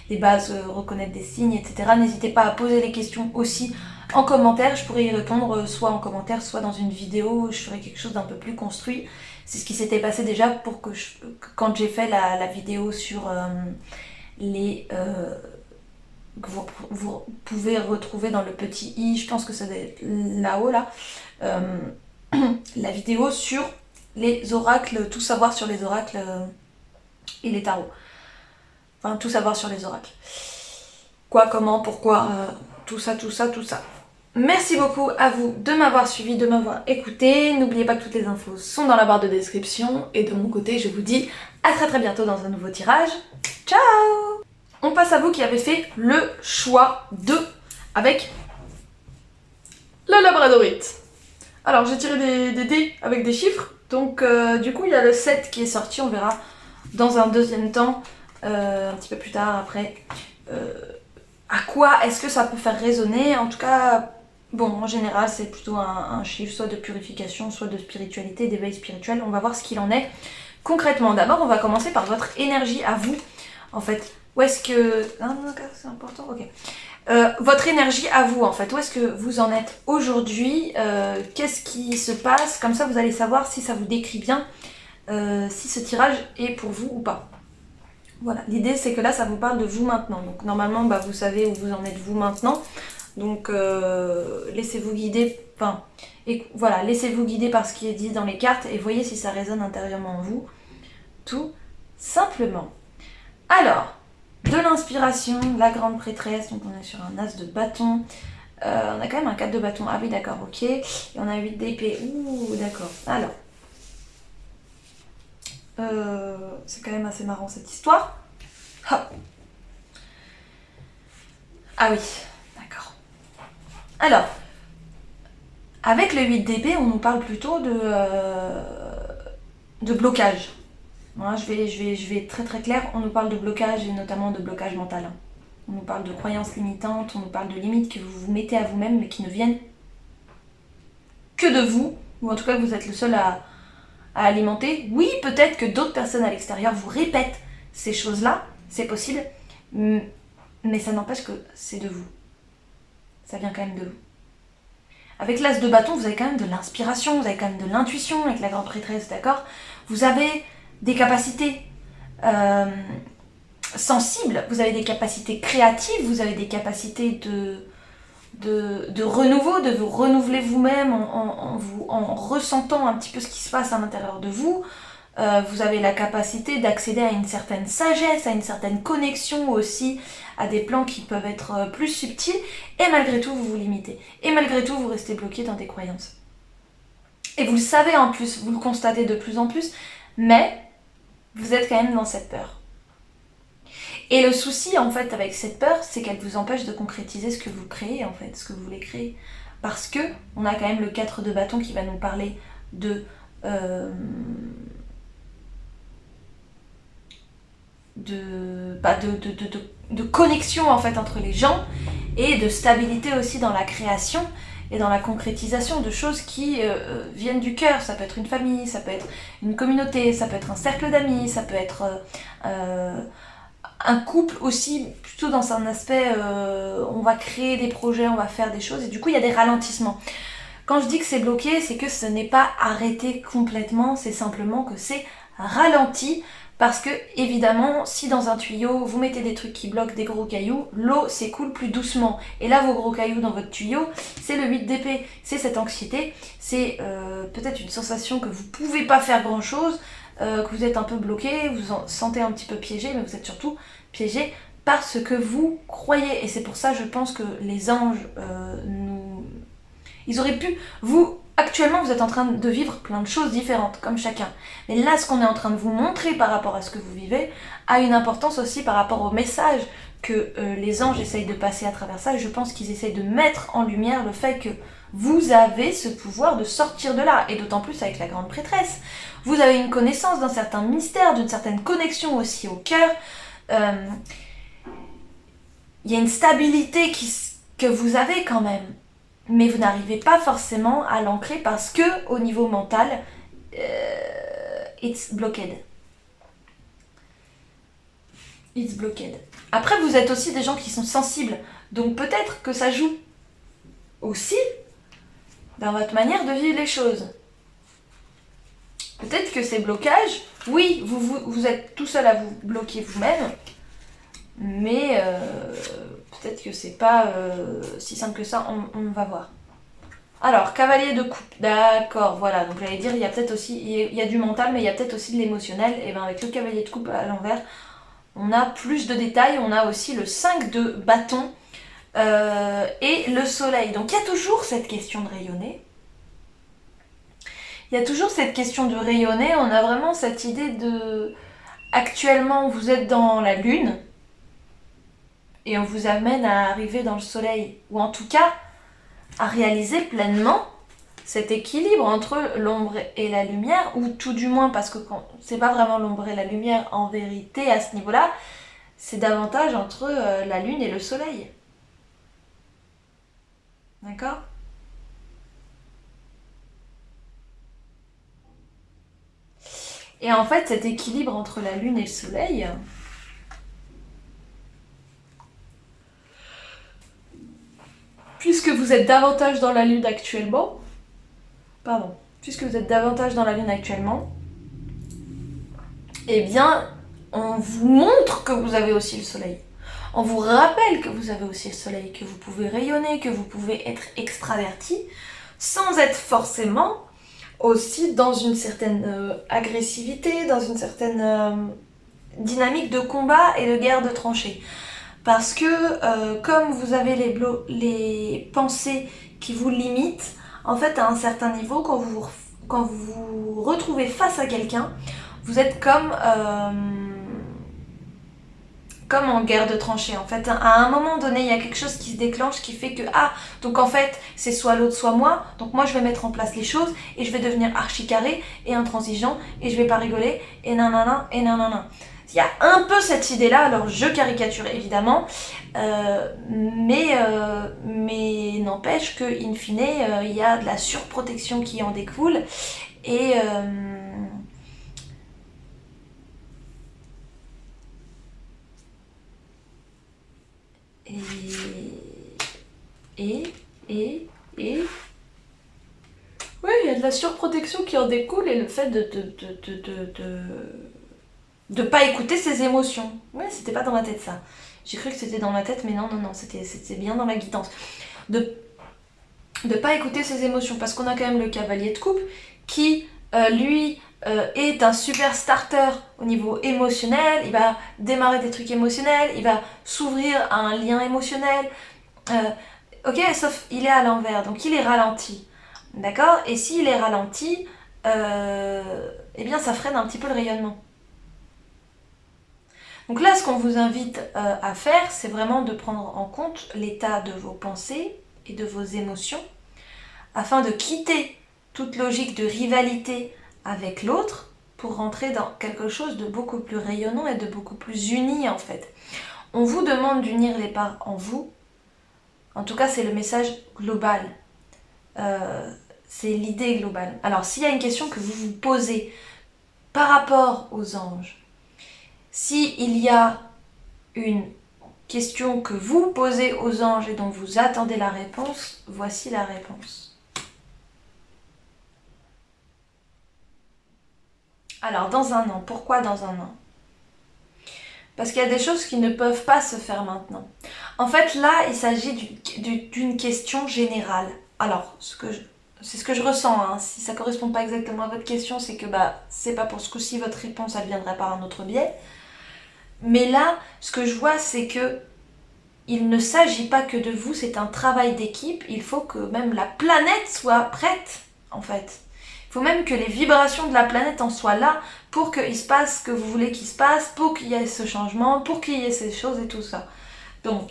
les bases, reconnaître des signes, etc. N'hésitez pas à poser les questions aussi en commentaire. Je pourrais y répondre soit en commentaire, soit dans une vidéo. Je ferai quelque chose d'un peu plus construit. C'est ce qui s'était passé déjà pour que quand j'ai fait la vidéo sur que vous pouvez retrouver dans le petit i, je pense que ça doit être là-haut là, la vidéo sur les oracles, tout savoir sur les oracles et les tarots. Enfin, tout savoir sur les oracles. Quoi, comment, pourquoi, tout ça. Merci beaucoup à vous de m'avoir suivi, de m'avoir écouté. N'oubliez pas que toutes les infos sont dans la barre de description. Et de mon côté, je vous dis à très bientôt dans un nouveau tirage. Ciao! On passe à vous qui avez fait le choix avec le labradorite. Alors j'ai tiré des dés avec des chiffres, donc du coup il y a le 7 qui est sorti, on verra dans un deuxième temps, un petit peu plus tard après, à quoi est-ce que ça peut faire résonner. En tout cas, bon, en général c'est plutôt un chiffre soit de purification, soit de spiritualité, d'éveil spirituel. On va voir ce qu'il en est concrètement. D'abord on va commencer par votre énergie à vous, en fait. Où est-ce que... Non, c'est important, ok. Votre énergie à vous, en fait. Où est-ce que vous en êtes aujourd'hui? Qu'est-ce qui se passe? Comme ça, vous allez savoir si ça vous décrit bien, si ce tirage est pour vous ou pas. Voilà, l'idée, c'est que là, ça vous parle de vous maintenant. Donc, normalement, vous savez où vous en êtes vous maintenant. Donc laissez-vous guider, enfin, et voilà, laissez-vous guider par ce qui est dit dans les cartes et voyez si ça résonne intérieurement en vous, tout simplement. Alors, de l'inspiration, la grande prêtresse, donc on est sur un as de bâton, on a quand même un 4 de bâton, ah oui d'accord, ok, et on a 8 d'épée, ouh d'accord, alors, c'est quand même assez marrant cette histoire. Hop. Ah oui, d'accord. Alors, avec le 8 d'épée, on nous parle plutôt de blocage. Voilà, je vais être très très clair, on nous parle de blocage et notamment de blocage mental. On nous parle de croyances limitantes, on nous parle de limites que vous vous mettez à vous-même mais qui ne viennent que de vous, ou en tout cas que vous êtes le seul à alimenter. Oui, peut-être que d'autres personnes à l'extérieur vous répètent ces choses-là, c'est possible, mais ça n'empêche que c'est de vous. Ça vient quand même de vous. Avec l'as de bâton, vous avez quand même de l'inspiration, vous avez quand même de l'intuition avec la grande prêtresse, d'accord? Vous avez des capacités sensibles, vous avez des capacités créatives, vous avez des capacités de renouveau, de vous renouveler vous-même en ressentant un petit peu ce qui se passe à l'intérieur de vous. Vous avez la capacité d'accéder à une certaine sagesse, à une certaine connexion aussi, à des plans qui peuvent être plus subtils, et malgré tout vous vous limitez. Et malgré tout vous restez bloqué dans des croyances. Et vous le savez en plus, vous le constatez de plus en plus, mais vous êtes quand même dans cette peur. Et le souci en fait avec cette peur, c'est qu'elle vous empêche de concrétiser ce que vous créez en fait, ce que vous voulez créer. Parce que on a quand même le 4 de bâton qui va nous parler de connexion en fait entre les gens et de stabilité aussi dans la création et dans la concrétisation de choses qui viennent du cœur. Ça peut être une famille, ça peut être une communauté, ça peut être un cercle d'amis, ça peut être un couple aussi, plutôt dans un aspect on va créer des projets, on va faire des choses et du coup il y a des ralentissements. Quand je dis que c'est bloqué, c'est que ce n'est pas arrêté complètement, c'est simplement que c'est ralenti. Parce que, évidemment, si dans un tuyau, vous mettez des trucs qui bloquent des gros cailloux, l'eau s'écoule plus doucement. Et là, vos gros cailloux dans votre tuyau, c'est le 8 d'épée, c'est cette anxiété, c'est peut-être une sensation que vous pouvez pas faire grand-chose, que vous êtes un peu bloqué, vous vous sentez un petit peu piégé, mais vous êtes surtout piégé par ce que vous croyez. Et c'est pour ça, je pense que les anges ils auraient pu... Actuellement, vous êtes en train de vivre plein de choses différentes, comme chacun. Mais là, ce qu'on est en train de vous montrer par rapport à ce que vous vivez a une importance aussi par rapport au message que les anges essayent de passer à travers ça. Et je pense qu'ils essayent de mettre en lumière le fait que vous avez ce pouvoir de sortir de là. Et d'autant plus avec la grande prêtresse. Vous avez une connaissance d'un certain mystère, d'une certaine connexion aussi au cœur. Il y a une stabilité que vous avez quand même. Mais vous n'arrivez pas forcément à l'ancrer parce que au niveau mental, it's blocked. It's blocked. Après, vous êtes aussi des gens qui sont sensibles, donc peut-être que ça joue aussi dans votre manière de vivre les choses. Peut-être que ces blocages, oui, vous êtes tout seul à vous bloquer vous-même, mais peut-être que c'est pas si simple que ça, on va voir. Alors, cavalier de coupe, d'accord, voilà, donc j'allais dire, il y a peut-être aussi, il y a du mental, mais il y a peut-être aussi de l'émotionnel, et bien avec le cavalier de coupe à l'envers, on a plus de détails, on a aussi le 5 de bâton et le soleil. Donc il y a toujours cette question de rayonner. Il y a toujours cette question de rayonner, on a vraiment cette idée de... Actuellement, vous êtes dans la lune, et on vous amène à arriver dans le soleil, ou en tout cas à réaliser pleinement cet équilibre entre l'ombre et la lumière, ou tout du moins, parce que c'est pas vraiment l'ombre et la lumière en vérité à ce niveau-là, c'est davantage entre la lune et le soleil. D'accord ? Et en fait, cet équilibre entre la lune et le soleil, puisque vous êtes davantage dans la lune actuellement, eh bien, on vous montre que vous avez aussi le soleil. On vous rappelle que vous avez aussi le soleil, que vous pouvez rayonner, que vous pouvez être extraverti, sans être forcément aussi dans une certaine agressivité, dans une certaine dynamique de combat et de guerre de tranchées. Parce que comme vous avez les pensées qui vous limitent, en fait à un certain niveau, quand vous vous retrouvez face à quelqu'un, vous êtes comme en guerre de tranchées. En fait, à un moment donné, il y a quelque chose qui se déclenche qui fait que, donc en fait, c'est soit l'autre, soit moi. Donc moi, je vais mettre en place les choses et je vais devenir archi carré et intransigeant et je vais pas rigoler et nanana et nanana. Il y a un peu cette idée-là, alors je caricature évidemment, mais n'empêche que, in fine, il y a de la surprotection qui en découle et... Oui, il y a de la surprotection qui en découle et le fait de pas écouter ses émotions. Ouais, c'était pas dans ma tête ça. J'ai cru que c'était dans ma tête, mais non, c'était bien dans la guidance. De pas écouter ses émotions, parce qu'on a quand même le cavalier de coupe qui, lui, est un super starter au niveau émotionnel. Il va démarrer des trucs émotionnels, il va s'ouvrir à un lien émotionnel. Ok, sauf il est à l'envers, donc il est ralenti. D'accord? Et s'il est ralenti, eh bien ça freine un petit peu le rayonnement. Donc là, ce qu'on vous invite à faire, c'est vraiment de prendre en compte l'état de vos pensées et de vos émotions, afin de quitter toute logique de rivalité avec l'autre pour rentrer dans quelque chose de beaucoup plus rayonnant et de beaucoup plus uni en fait. On vous demande d'unir les parts en vous. En tout cas, c'est le message global. C'est l'idée globale. Alors, s'il y a une question que vous vous posez par rapport aux anges, s'il y a une question que vous posez aux anges et dont vous attendez la réponse, voici la réponse. Alors, dans un an. Pourquoi dans un an? Parce qu'il y a des choses qui ne peuvent pas se faire maintenant. En fait, là, il s'agit d'une question générale. Alors, c'est ce que je ressens. Hein. Si ça ne correspond pas exactement à votre question, c'est que c'est pas pour ce coup-ci votre réponse, elle viendrait par un autre biais. Mais là, ce que je vois, c'est que il ne s'agit pas que de vous, c'est un travail d'équipe. Il faut que même la planète soit prête, en fait. Il faut même que les vibrations de la planète en soient là pour qu'il se passe ce que vous voulez qu'il se passe, pour qu'il y ait ce changement, pour qu'il y ait ces choses et tout ça. Donc,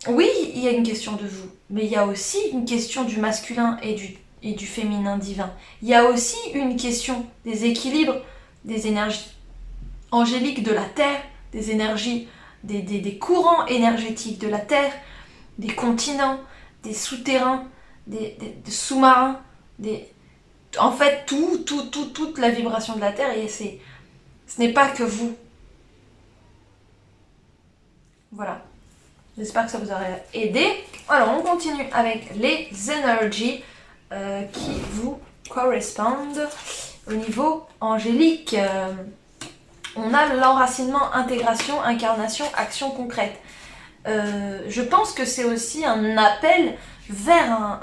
oui, il y a une question de vous, mais il y a aussi une question du masculin et du féminin divin. Il y a aussi une question des équilibres, des énergies angéliques de la Terre, des énergies, des courants énergétiques de la Terre, des continents, des souterrains, des sous-marins, en fait toute la vibration de la Terre, et ce n'est pas que vous. Voilà. J'espère que ça vous aurait aidé. Alors on continue avec les énergies qui vous correspondent au niveau angélique. On a l'enracinement, intégration, incarnation, action concrète. Je pense que c'est aussi un appel vers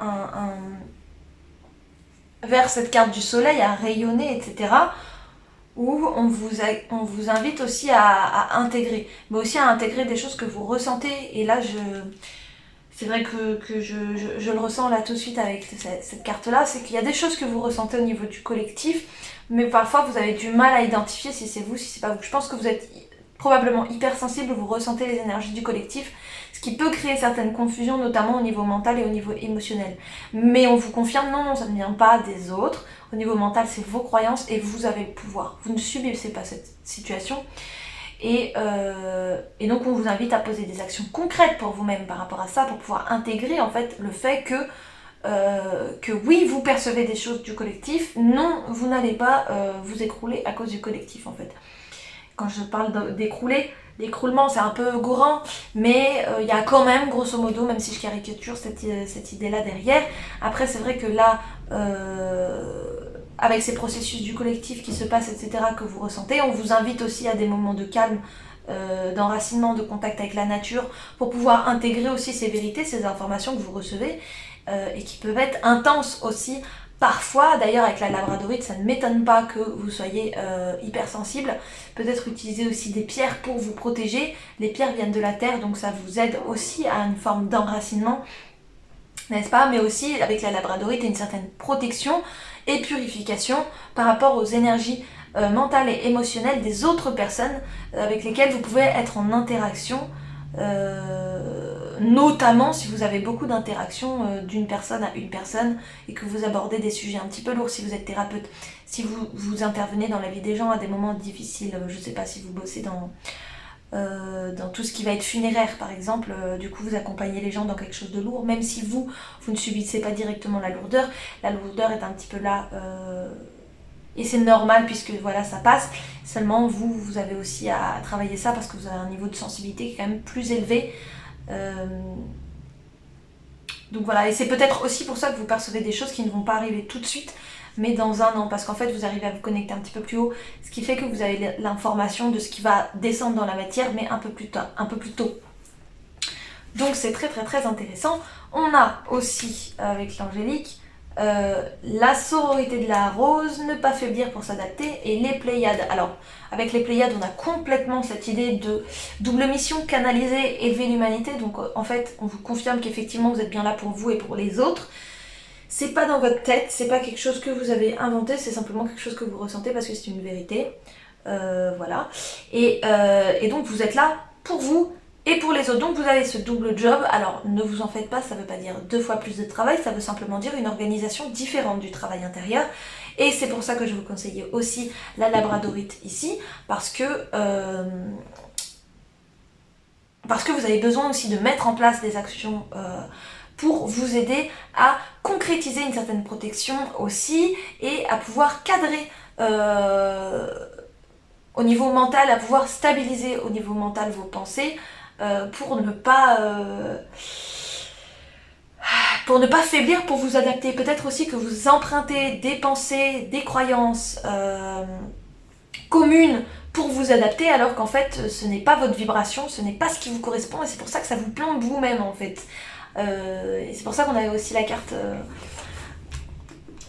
vers cette carte du soleil à rayonner, etc. Où on vous invite aussi à intégrer, mais aussi à intégrer des choses que vous ressentez. Et là, c'est vrai que je le ressens là tout de suite avec cette carte-là, c'est qu'il y a des choses que vous ressentez au niveau du collectif, mais parfois vous avez du mal à identifier si c'est vous, si c'est pas vous. Je pense que vous êtes probablement hypersensible, vous ressentez les énergies du collectif, ce qui peut créer certaines confusions, notamment au niveau mental et au niveau émotionnel. Mais on vous confirme, non, ça ne vient pas des autres. Au niveau mental, c'est vos croyances et vous avez le pouvoir. Vous ne subissez pas cette situation. Et donc on vous invite à poser des actions concrètes pour vous-même par rapport à ça, pour pouvoir intégrer en fait le fait que oui, vous percevez des choses du collectif, non, vous n'allez pas vous écrouler à cause du collectif en fait. Quand je parle d'écrouler, l'écroulement c'est un peu gourand, mais il y a quand même grosso modo, même si je caricature cette idée là derrière. Après c'est vrai que là avec ces processus du collectif qui se passent, etc., que vous ressentez. On vous invite aussi à des moments de calme, d'enracinement, de contact avec la nature, pour pouvoir intégrer aussi ces vérités, ces informations que vous recevez, et qui peuvent être intenses aussi. Parfois, d'ailleurs avec la labradorite, ça ne m'étonne pas que vous soyez hypersensible. Peut-être utiliser aussi des pierres pour vous protéger. Les pierres viennent de la terre, donc ça vous aide aussi à une forme d'enracinement, n'est-ce pas? Mais aussi avec la labradorite, une certaine protection et purification par rapport aux énergies mentales et émotionnelles des autres personnes avec lesquelles vous pouvez être en interaction, notamment si vous avez beaucoup d'interactions d'une personne à une personne et que vous abordez des sujets un petit peu lourds, si vous êtes thérapeute, si vous intervenez dans la vie des gens à des moments difficiles, je sais pas, si vous bossez dans tout ce qui va être funéraire par exemple, du coup vous accompagnez les gens dans quelque chose de lourd, même si vous ne subissez pas directement la lourdeur est un petit peu là, et c'est normal puisque voilà, ça passe. Seulement vous avez aussi à travailler ça parce que vous avez un niveau de sensibilité qui est quand même plus élevé, donc voilà, et c'est peut-être aussi pour ça que vous percevez des choses qui ne vont pas arriver tout de suite, mais dans un an, parce qu'en fait vous arrivez à vous connecter un petit peu plus haut, ce qui fait que vous avez l'information de ce qui va descendre dans la matière, mais un peu plus tôt. Donc c'est très très très intéressant. On a aussi, avec l'angélique, la sororité de la rose, ne pas faiblir pour s'adapter, et les Pléiades. Alors, avec les Pléiades, on a complètement cette idée de double mission, canaliser, élever l'humanité. Donc en fait, on vous confirme qu'effectivement vous êtes bien là pour vous et pour les autres. C'est pas dans votre tête, c'est pas quelque chose que vous avez inventé, c'est simplement quelque chose que vous ressentez parce que c'est une vérité. Voilà. Et donc vous êtes là pour vous et pour les autres. Donc vous avez ce double job. Alors ne vous en faites pas, ça veut pas dire 2 fois plus de travail, ça veut simplement dire une organisation différente du travail intérieur. Et c'est pour ça que je vous conseille aussi la labradorite ici, parce que vous avez besoin aussi de mettre en place des actions pour vous aider à concrétiser une certaine protection aussi, et à pouvoir cadrer au niveau mental, à pouvoir stabiliser au niveau mental vos pensées, pour ne pas faiblir, pour vous adapter. Peut-être aussi que vous empruntez des pensées, des croyances communes pour vous adapter, alors qu'en fait ce n'est pas votre vibration, ce n'est pas ce qui vous correspond, et c'est pour ça que ça vous plombe vous-même en fait. Et c'est pour ça qu'on avait aussi la carte,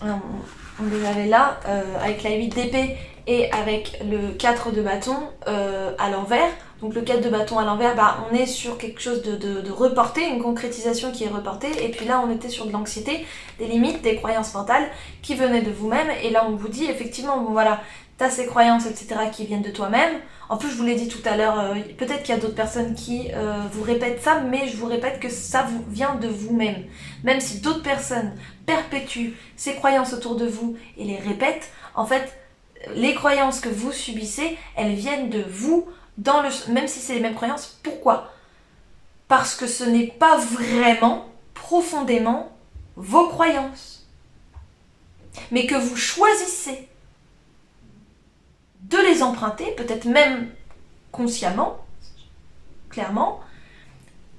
on les avait là, avec la 8 d'épée et avec le 4 de bâton à l'envers. Donc le 4 de bâton à l'envers, on est sur quelque chose de reporté, une concrétisation qui est reportée, et puis là on était sur de l'anxiété, des limites, des croyances mentales qui venaient de vous-même, et là on vous dit effectivement, bon voilà, t'as ces croyances, etc. qui viennent de toi-même. En plus, je vous l'ai dit tout à l'heure, peut-être qu'il y a d'autres personnes qui vous répètent ça, mais je vous répète que ça vous vient de vous-même. Même si d'autres personnes perpétuent ces croyances autour de vous et les répètent, en fait, les croyances que vous subissez, elles viennent de vous, même si c'est les mêmes croyances. Pourquoi? Parce que ce n'est pas vraiment, profondément, vos croyances. Mais que vous choisissez de les emprunter, peut-être même consciemment, clairement,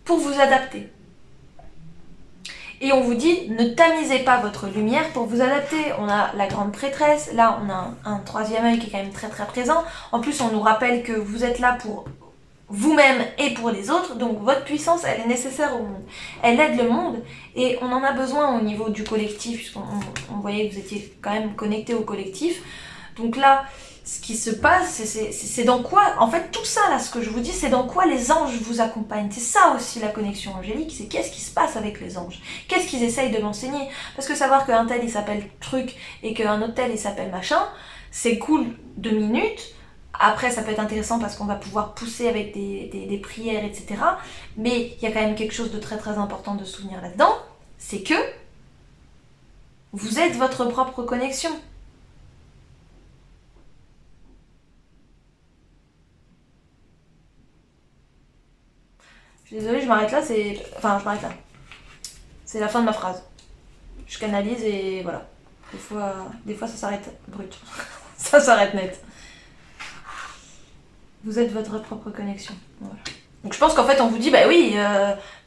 pour vous adapter. Et on vous dit, ne tamisez pas votre lumière pour vous adapter. On a la grande prêtresse, là on a un troisième œil qui est quand même très très présent. En plus on nous rappelle que vous êtes là pour vous-même et pour les autres, donc votre puissance elle est nécessaire au monde. Elle aide le monde, et on en a besoin au niveau du collectif, puisqu'on voyait que vous étiez quand même connecté au collectif. Donc là, ce qui se passe, c'est dans quoi, en fait tout ça là, ce que je vous dis, c'est dans quoi les anges vous accompagnent. C'est ça aussi la connexion angélique, c'est qu'est-ce qui se passe avec les anges, qu'est-ce qu'ils essayent de m'enseigner. Parce que savoir qu'un tel il s'appelle truc et qu'un autre tel il s'appelle machin, c'est cool 2 minutes. Après ça peut être intéressant parce qu'on va pouvoir pousser avec des prières, etc. Mais il y a quand même quelque chose de très très important de se souvenir là-dedans, c'est que vous êtes votre propre connexion. Je suis désolée, je m'arrête là, c'est la fin de ma phrase. Je canalise et voilà. Des fois ça s'arrête brut. Ça s'arrête net. Vous êtes votre propre connexion. Voilà. Donc je pense qu'en fait on vous dit, bah oui,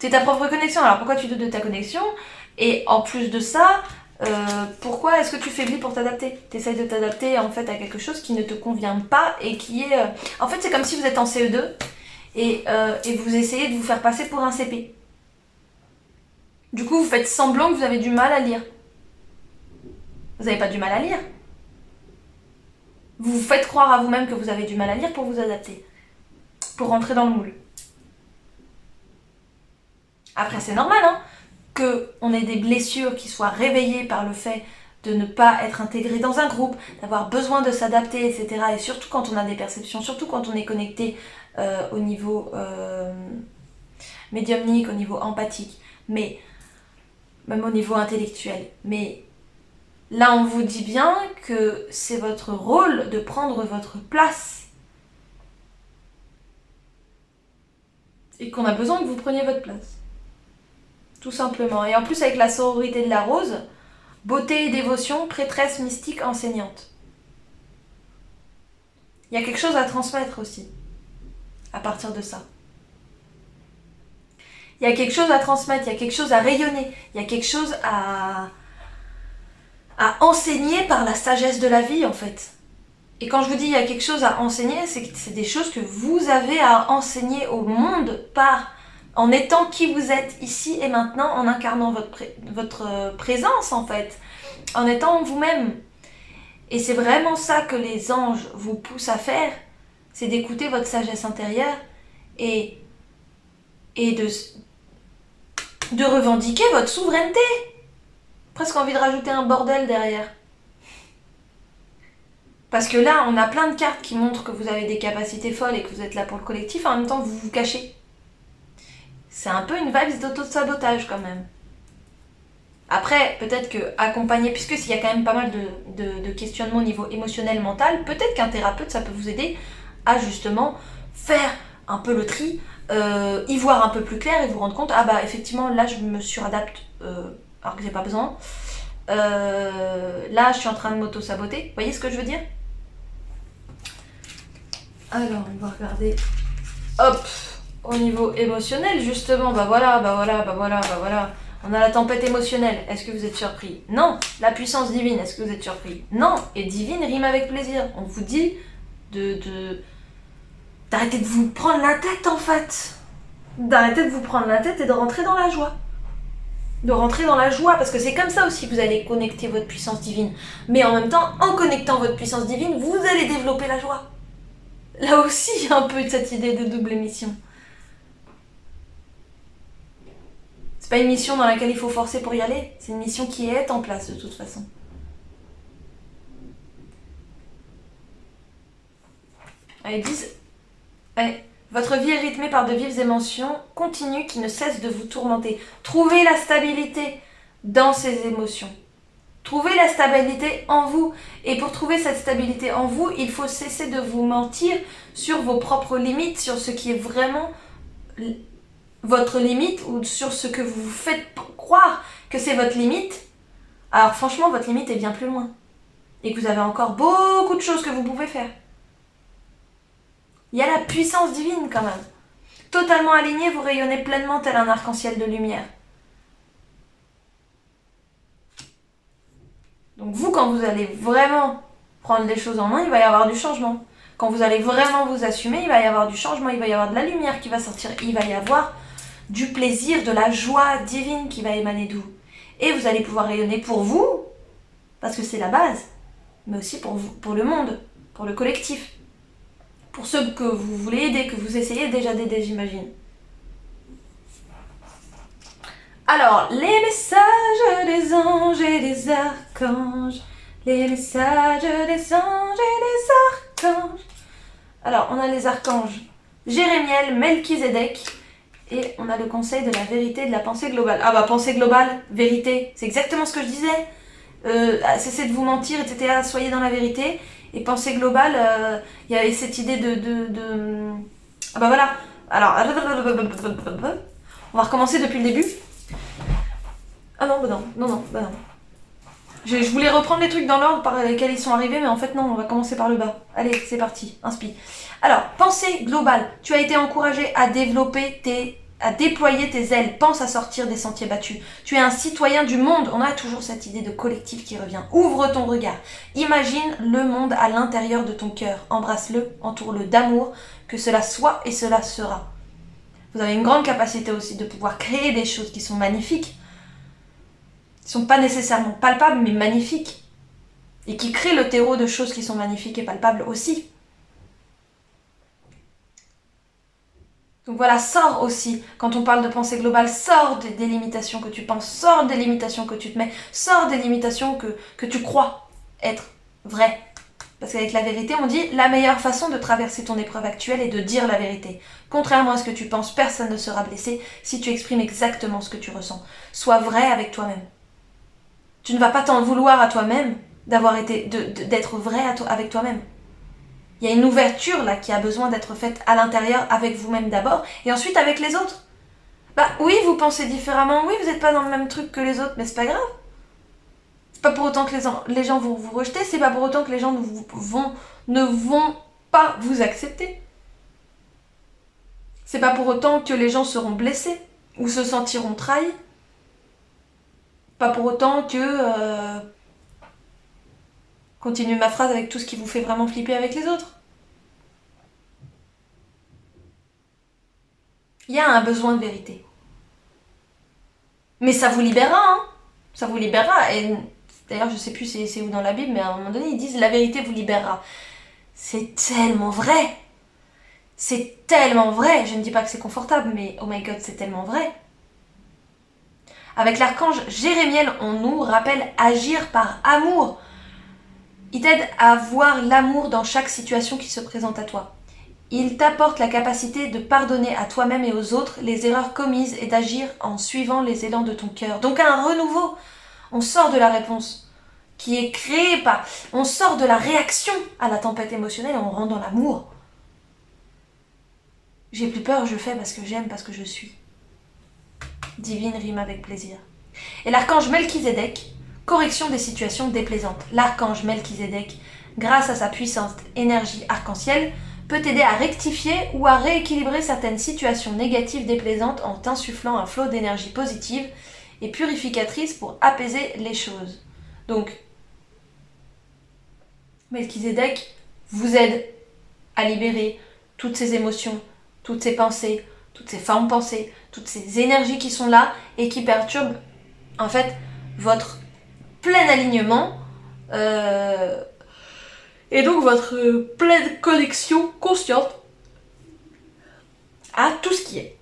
t'es ta propre connexion, alors pourquoi tu doutes de ta connexion? Et en plus de ça, Pourquoi est-ce que tu faiblis pour t'adapter? Tu essayes de t'adapter en fait à quelque chose qui ne te convient pas et qui est... En fait, c'est comme si vous êtes en CE2 et vous essayez de vous faire passer pour un CP. Du coup, vous faites semblant que vous avez du mal à lire. Vous n'avez pas du mal à lire. Vous vous faites croire à vous-même que vous avez du mal à lire pour vous adapter. Pour rentrer dans le moule. Après, c'est normal, hein, qu'on ait des blessures qui soient réveillées par le fait de ne pas être intégré dans un groupe, d'avoir besoin de s'adapter, etc. Et surtout quand on a des perceptions, surtout quand on est connecté au niveau médiumnique, au niveau empathique, mais même au niveau intellectuel. Mais là, on vous dit bien que c'est votre rôle de prendre votre place. Et qu'on a besoin que vous preniez votre place. Tout simplement. Et en plus, avec la sororité de la rose, beauté et dévotion, prêtresse mystique, enseignante. Il y a quelque chose à transmettre aussi, à partir de ça. Il y a quelque chose à transmettre, il y a quelque chose à rayonner, il y a quelque chose à enseigner par la sagesse de la vie, en fait. Et quand je vous dis il y a quelque chose à enseigner, c'est que c'est des choses que vous avez à enseigner au monde en étant qui vous êtes ici et maintenant, en incarnant votre présence, en fait, en étant vous-même. Et c'est vraiment ça que les anges vous poussent à faire, c'est d'écouter votre sagesse intérieure et de revendiquer votre souveraineté. Presque envie de rajouter un bordel derrière. Parce que là, on a plein de cartes qui montrent que vous avez des capacités folles et que vous êtes là pour le collectif, en même temps vous vous cachez. C'est un peu une vibe d'auto-sabotage quand même. Après, peut-être que accompagner, puisque s'il y a quand même pas mal de questionnements au niveau émotionnel, mental, peut-être qu'un thérapeute, ça peut vous aider à justement faire un peu le tri, y voir un peu plus clair et vous rendre compte, ah bah effectivement, là je me suradapte alors que j'ai pas besoin. Là, je suis en train de m'auto-saboter. Vous voyez ce que je veux dire? Alors, on va regarder. Hop, au niveau émotionnel, justement, bah voilà. On a la tempête émotionnelle. Est-ce que vous êtes surpris? Non. La puissance divine, est-ce que vous êtes surpris? Non. Et divine rime avec plaisir. On vous dit d'arrêter de vous prendre la tête, en fait. D'arrêter de vous prendre la tête et de rentrer dans la joie. De rentrer dans la joie, parce que c'est comme ça aussi que vous allez connecter votre puissance divine. Mais en même temps, en connectant votre puissance divine, vous allez développer la joie. Là aussi, il y a un peu de cette idée de double mission. C'est pas une mission dans laquelle il faut forcer pour y aller, c'est une mission qui est en place de toute façon. Ils disent... Votre vie est rythmée par de vives émotions continues qui ne cessent de vous tourmenter. Trouvez la stabilité dans ces émotions. Trouvez la stabilité en vous. Et pour trouver cette stabilité en vous, il faut cesser de vous mentir sur vos propres limites, sur ce qui est vraiment votre limite ou sur ce que vous vous faites croire que c'est votre limite. Alors franchement, votre limite est bien plus loin. Et que vous avez encore beaucoup de choses que vous pouvez faire. Il y a la puissance divine quand même. Totalement aligné, vous rayonnez pleinement tel un arc-en-ciel de lumière. Donc vous, quand vous allez vraiment prendre les choses en main, il va y avoir du changement. Quand vous allez vraiment vous assumer, il va y avoir du changement, il va y avoir de la lumière qui va sortir, il va y avoir du plaisir, de la joie divine qui va émaner de vous. Et vous allez pouvoir rayonner pour vous, parce que c'est la base, mais aussi pour vous, pour le monde, pour le collectif. Pour ceux que vous voulez aider, que vous essayez déjà d'aider, j'imagine. Alors, les messages des anges et des archanges. Les messages des anges et des archanges. Alors, on a les archanges Jérémiel, Melchizedek. Et on a le conseil de la vérité, de la pensée globale. Ah bah, pensée globale, vérité, c'est exactement ce que je disais. Cessez de vous mentir, etc. Soyez dans la vérité. Et pensée globale, il y avait cette idée Ah bah voilà. Alors, on va recommencer depuis le début. Ah non, bah non. Je voulais reprendre les trucs dans l'ordre par lesquels ils sont arrivés, mais en fait non, on va commencer par le bas. Allez, c'est parti, inspire. Alors, pensée globale. Tu as été encouragé à développer à déployer tes ailes, pense à sortir des sentiers battus. Tu es un citoyen du monde. On a toujours cette idée de collectif qui revient. Ouvre ton regard. Imagine le monde à l'intérieur de ton cœur. Embrasse-le, entoure-le d'amour, que cela soit et cela sera. Vous avez une grande capacité aussi de pouvoir créer des choses qui sont magnifiques. Qui ne sont pas nécessairement palpables, mais magnifiques. Et qui créent le terreau de choses qui sont magnifiques et palpables aussi. Donc voilà, sors aussi, quand on parle de pensée globale, sors des limitations que tu penses, sors des limitations que tu te mets, sors des limitations que tu crois être vraies. Parce qu'avec la vérité, on dit, la meilleure façon de traverser ton épreuve actuelle est de dire la vérité. Contrairement à ce que tu penses, personne ne sera blessé si tu exprimes exactement ce que tu ressens. Sois vrai avec toi-même. Tu ne vas pas t'en vouloir à toi-même d'être vrai avec toi-même. Il y a une ouverture là qui a besoin d'être faite à l'intérieur avec vous-même d'abord et ensuite avec les autres. Bah oui, vous pensez différemment, oui, vous n'êtes pas dans le même truc que les autres, mais c'est pas grave. C'est pas pour autant que les gens vont vous rejeter, c'est pas pour autant que les gens ne vont pas vous accepter. C'est pas pour autant que les gens seront blessés ou se sentiront trahis. Pas pour autant que... Continue ma phrase avec tout ce qui vous fait vraiment flipper avec les autres. Il y a un besoin de vérité. Mais ça vous libérera, hein. Ça vous libérera. Et d'ailleurs, je sais plus c'est où dans la Bible, mais à un moment donné, ils disent la vérité vous libérera. C'est tellement vrai. C'est tellement vrai. Je ne dis pas que c'est confortable, mais oh my god, c'est tellement vrai. Avec l'archange Jérémiel, on nous rappelle agir par amour. Il t'aide à voir l'amour dans chaque situation qui se présente à toi. Il t'apporte la capacité de pardonner à toi-même et aux autres les erreurs commises et d'agir en suivant les élans de ton cœur. Donc un renouveau. On sort de la réponse qui est créée par... On sort de la réaction à la tempête émotionnelle et on rentre dans l'amour. J'ai plus peur, je fais parce que j'aime, parce que je suis. Divine rime avec plaisir. Et l'archange Melchizedek, correction des situations déplaisantes. L'archange Melchizedek, grâce à sa puissante énergie arc-en-ciel, peut t'aider à rectifier ou à rééquilibrer certaines situations négatives déplaisantes en t'insufflant un flot d'énergie positive et purificatrice pour apaiser les choses. Donc, Melchizedek vous aide à libérer toutes ces émotions, toutes ces pensées, toutes ces formes pensées, toutes ces énergies qui sont là et qui perturbent en fait votre plein alignement et donc votre pleine connexion consciente à tout ce qui est.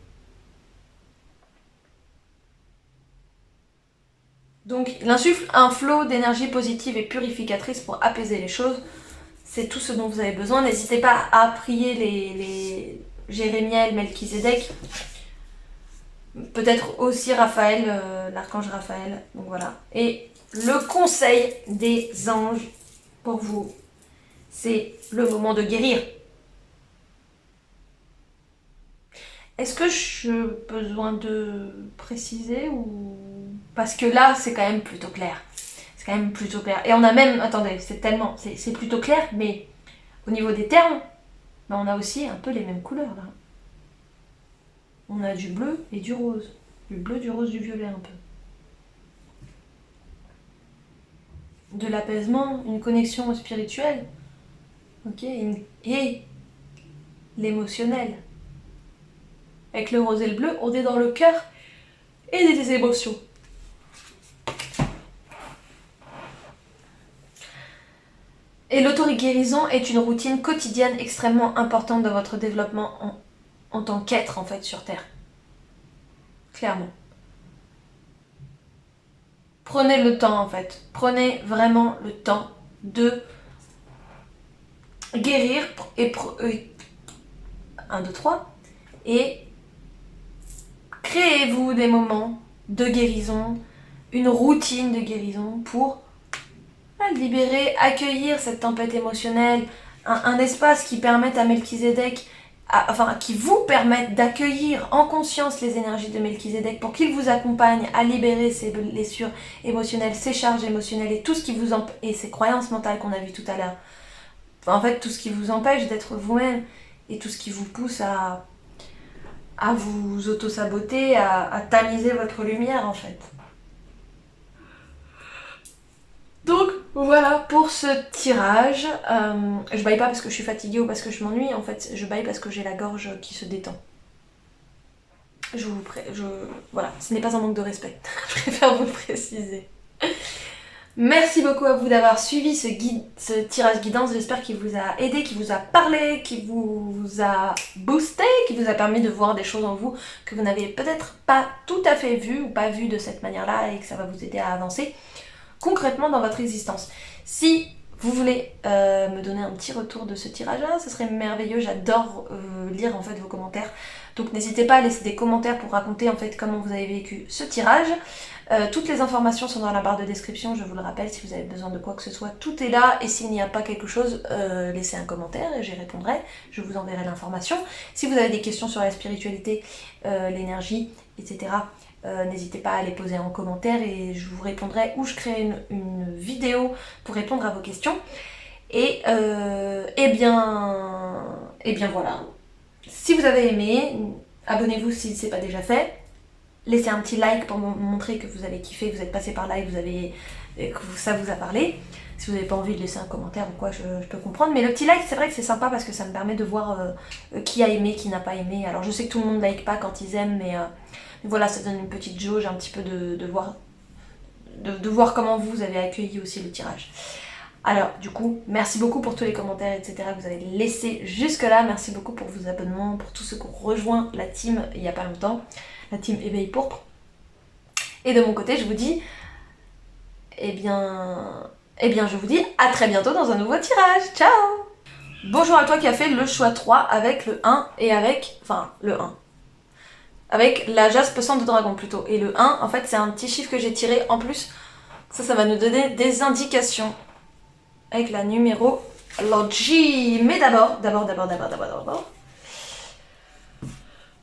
Donc il insuffle un flot d'énergie positive et purificatrice pour apaiser les choses. C'est tout ce dont vous avez besoin. N'hésitez pas à prier les Jérémiel, Melchizedek. Peut-être aussi Raphaël, l'archange Raphaël. Donc voilà. Et le conseil des anges pour vous, c'est le moment de guérir. Est-ce que j'ai besoin de préciser ou... Parce que là, c'est quand même plutôt clair. C'est quand même plutôt clair. Et on a même... Attendez, c'est plutôt clair, mais au niveau des termes, ben on a aussi un peu les mêmes couleurs là. On a du bleu et du rose. Du bleu, du rose, du violet un peu. De l'apaisement, une connexion spirituelle. Ok, et l'émotionnel. Avec le rose et le bleu, on est dans le cœur et des émotions. Et l'auto-guérison est une routine quotidienne extrêmement importante dans votre développement en tant qu'être en fait sur Terre. Clairement. Prenez le temps en fait. Prenez vraiment le temps de guérir et 1, 2, 3 et créez-vous des moments de guérison, une routine de guérison pour libérer, accueillir cette tempête émotionnelle, un espace qui permette à Melchizedek, qui vous permette d'accueillir en conscience les énergies de Melchizedek pour qu'il vous accompagne à libérer ces blessures émotionnelles, ces charges émotionnelles et tout ce qui vous et ces croyances mentales qu'on a vues tout à l'heure. En fait, tout ce qui vous empêche d'être vous-même et tout ce qui vous pousse à à vous auto-saboter, à tamiser votre lumière en fait. Donc voilà pour ce tirage. Je baille pas parce que je suis fatiguée ou parce que je m'ennuie, en fait je baille parce que j'ai la gorge qui se détend. Voilà, ce n'est pas un manque de respect, je préfère vous le préciser. Merci beaucoup à vous d'avoir suivi ce tirage guidance, j'espère qu'il vous a aidé, qu'il vous a parlé, qu'il vous a boosté, qu'il vous a permis de voir des choses en vous que vous n'avez peut-être pas tout à fait vues ou pas vues de cette manière-là et que ça va vous aider à avancer concrètement dans votre existence. Si vous voulez me donner un petit retour de ce tirage-là, ce serait merveilleux, j'adore lire en fait vos commentaires. Donc n'hésitez pas à laisser des commentaires pour raconter en fait comment vous avez vécu ce tirage. Toutes les informations sont dans la barre de description, je vous le rappelle, si vous avez besoin de quoi que ce soit, tout est là. Et s'il n'y a pas quelque chose, laissez un commentaire et j'y répondrai, je vous enverrai l'information. Si vous avez des questions sur la spiritualité, l'énergie, etc., n'hésitez pas à les poser en commentaire et je vous répondrai ou je créerai une vidéo pour répondre à vos questions. Et bien voilà. Si vous avez aimé, abonnez-vous si ce n'est pas déjà fait. Laissez un petit like pour me montrer que vous avez kiffé, que vous êtes passé par là et que ça vous a parlé. Si vous n'avez pas envie de laisser un commentaire ou quoi, je peux comprendre. Mais le petit like, c'est vrai que c'est sympa parce que ça me permet de voir qui a aimé, qui n'a pas aimé. Alors je sais que tout le monde ne like pas quand ils aiment, mais voilà, ça donne une petite jauge un petit peu de voir comment vous avez accueilli aussi le tirage. Alors du coup, merci beaucoup pour tous les commentaires, etc. que vous avez laissés jusque là. Merci beaucoup pour vos abonnements, pour tous ceux qui ont rejoint la team il n'y a pas longtemps. La team éveil pourpre. Et de mon côté, je vous dis, je vous dis à très bientôt dans un nouveau tirage. Ciao! Bonjour à toi qui a fait le choix 3 avec le 1 et avec la jaspe sang de dragon plutôt. Et le 1, en fait, c'est un petit chiffre que j'ai tiré en plus. Ça va nous donner des indications avec la numérologie. Mais d'abord,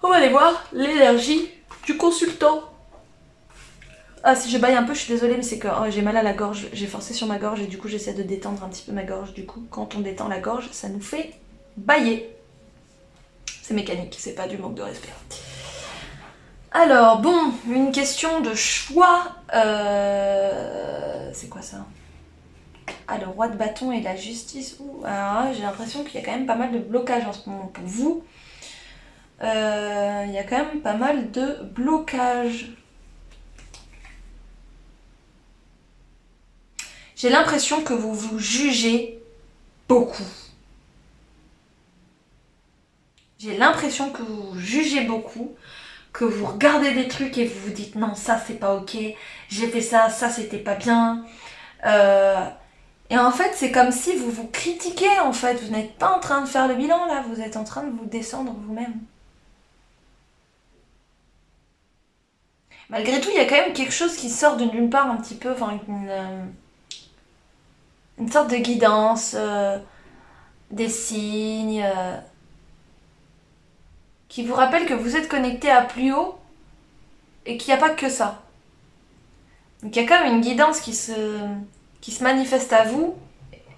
on va aller voir l'énergie du consultant. Ah, si je baille un peu, je suis désolée, mais c'est que j'ai mal à la gorge. J'ai forcé sur ma gorge et du coup, j'essaie de détendre un petit peu ma gorge. Du coup, quand on détend la gorge, ça nous fait bailler. C'est mécanique, c'est pas du manque de respect. Alors, bon, une question de choix. C'est quoi ça? Ah, le roi de bâton et la justice. Alors, j'ai l'impression qu'il y a quand même pas mal de blocages en ce moment pour vous. Il y a quand même pas mal de blocages. J'ai l'impression que vous vous jugez beaucoup. J'ai l'impression que vous vous jugez beaucoup, que vous regardez des trucs et vous vous dites non, ça c'est pas ok, j'ai fait ça, ça c'était pas bien. Et en fait, c'est comme si vous vous critiquez en fait. Vous n'êtes pas en train de faire le bilan là, vous êtes en train de vous descendre vous-même. Malgré tout, il y a quand même quelque chose qui sort de nulle part un petit peu, enfin une sorte de guidance, des signes, qui vous rappellent que vous êtes connecté à plus haut et qu'il n'y a pas que ça. Donc il y a quand même une guidance qui se manifeste à vous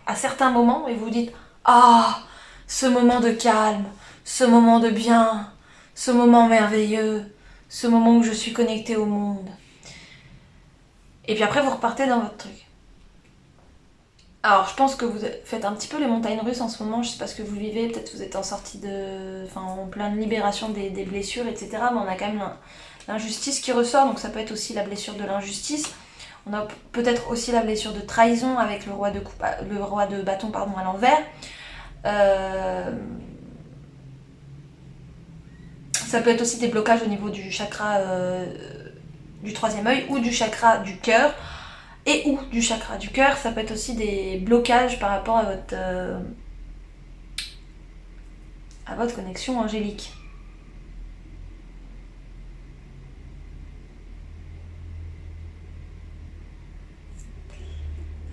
à certains moments et vous dites « Ah, ce moment de calme, ce moment de bien, ce moment merveilleux, ce moment où je suis connectée au monde. » Et puis après vous repartez dans votre truc. Alors je pense que vous faites un petit peu les montagnes russes en ce moment, je sais pas ce que vous vivez, peut-être vous êtes en pleine libération des blessures, etc. Mais on a quand même l'injustice qui ressort, donc ça peut être aussi la blessure de l'injustice. On a peut-être aussi la blessure de trahison avec le roi de bâton à l'envers. Ça peut être aussi des blocages au niveau du chakra du troisième œil ou du chakra du cœur. Et ou du chakra du cœur, ça peut être aussi des blocages par rapport à votre connexion angélique.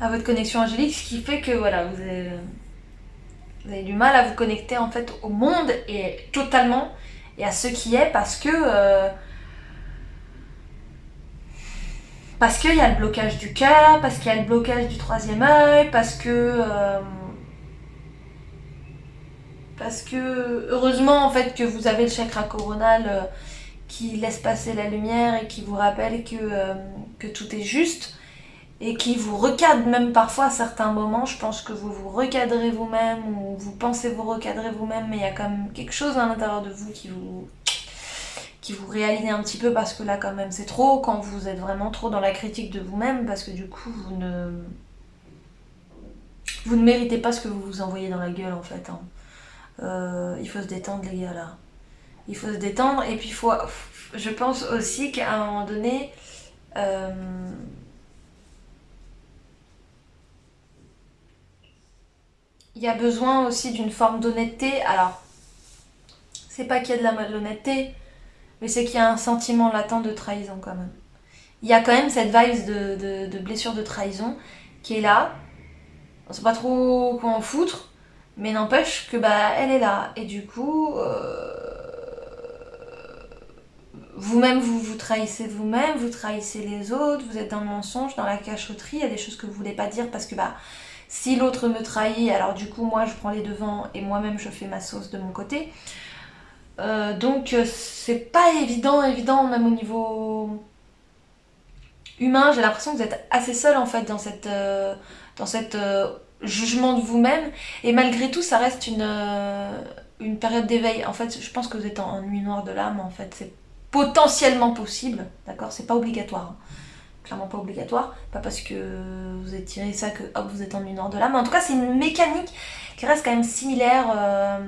À votre connexion angélique, ce qui fait que voilà, vous avez du mal à vous connecter en fait au monde et totalement et à ce qui est parce qu'il y a le blocage du cœur, parce qu'il y a le blocage du troisième œil, parce que Parce que heureusement en fait que vous avez le chakra coronal qui laisse passer la lumière et qui vous rappelle que tout est juste et qui vous recadre même parfois à certains moments. Je pense que vous vous recadrez vous-même ou vous pensez vous recadrer vous-même, mais il y a quand même quelque chose à l'intérieur de vous qui vous réaligne un petit peu parce que là quand même c'est trop, quand vous êtes vraiment trop dans la critique de vous-même, parce que du coup vous ne méritez pas ce que vous vous envoyez dans la gueule en fait. Hein. Il faut se détendre les gars là. Il faut se détendre et puis je pense aussi qu'à un moment donné, il y a besoin aussi d'une forme d'honnêteté. Alors, c'est pas qu'il y a de la malhonnêteté, mais c'est qu'il y a un sentiment latent de trahison quand même. Il y a quand même cette vibe de blessure de trahison qui est là. On sait pas trop quoi en foutre, mais n'empêche que bah elle est là. Et du coup, vous-même vous trahissez vous-même, vous trahissez les autres, vous êtes dans le mensonge, dans la cachotterie, il y a des choses que vous voulez pas dire parce que bah si l'autre me trahit, alors du coup moi je prends les devants et moi-même je fais ma sauce de mon côté. Donc c'est pas évident même au niveau humain. J'ai l'impression que vous êtes assez seul en fait dans cette jugement de vous-même, et malgré tout ça reste une période d'éveil. En fait je pense que vous êtes en nuit noire de l'âme en fait, c'est potentiellement possible, d'accord, c'est pas obligatoire. Hein. Clairement pas obligatoire, pas parce que vous avez tiré ça que hop vous êtes en nuit noire de l'âme, mais en tout cas c'est une mécanique qui reste quand même similaire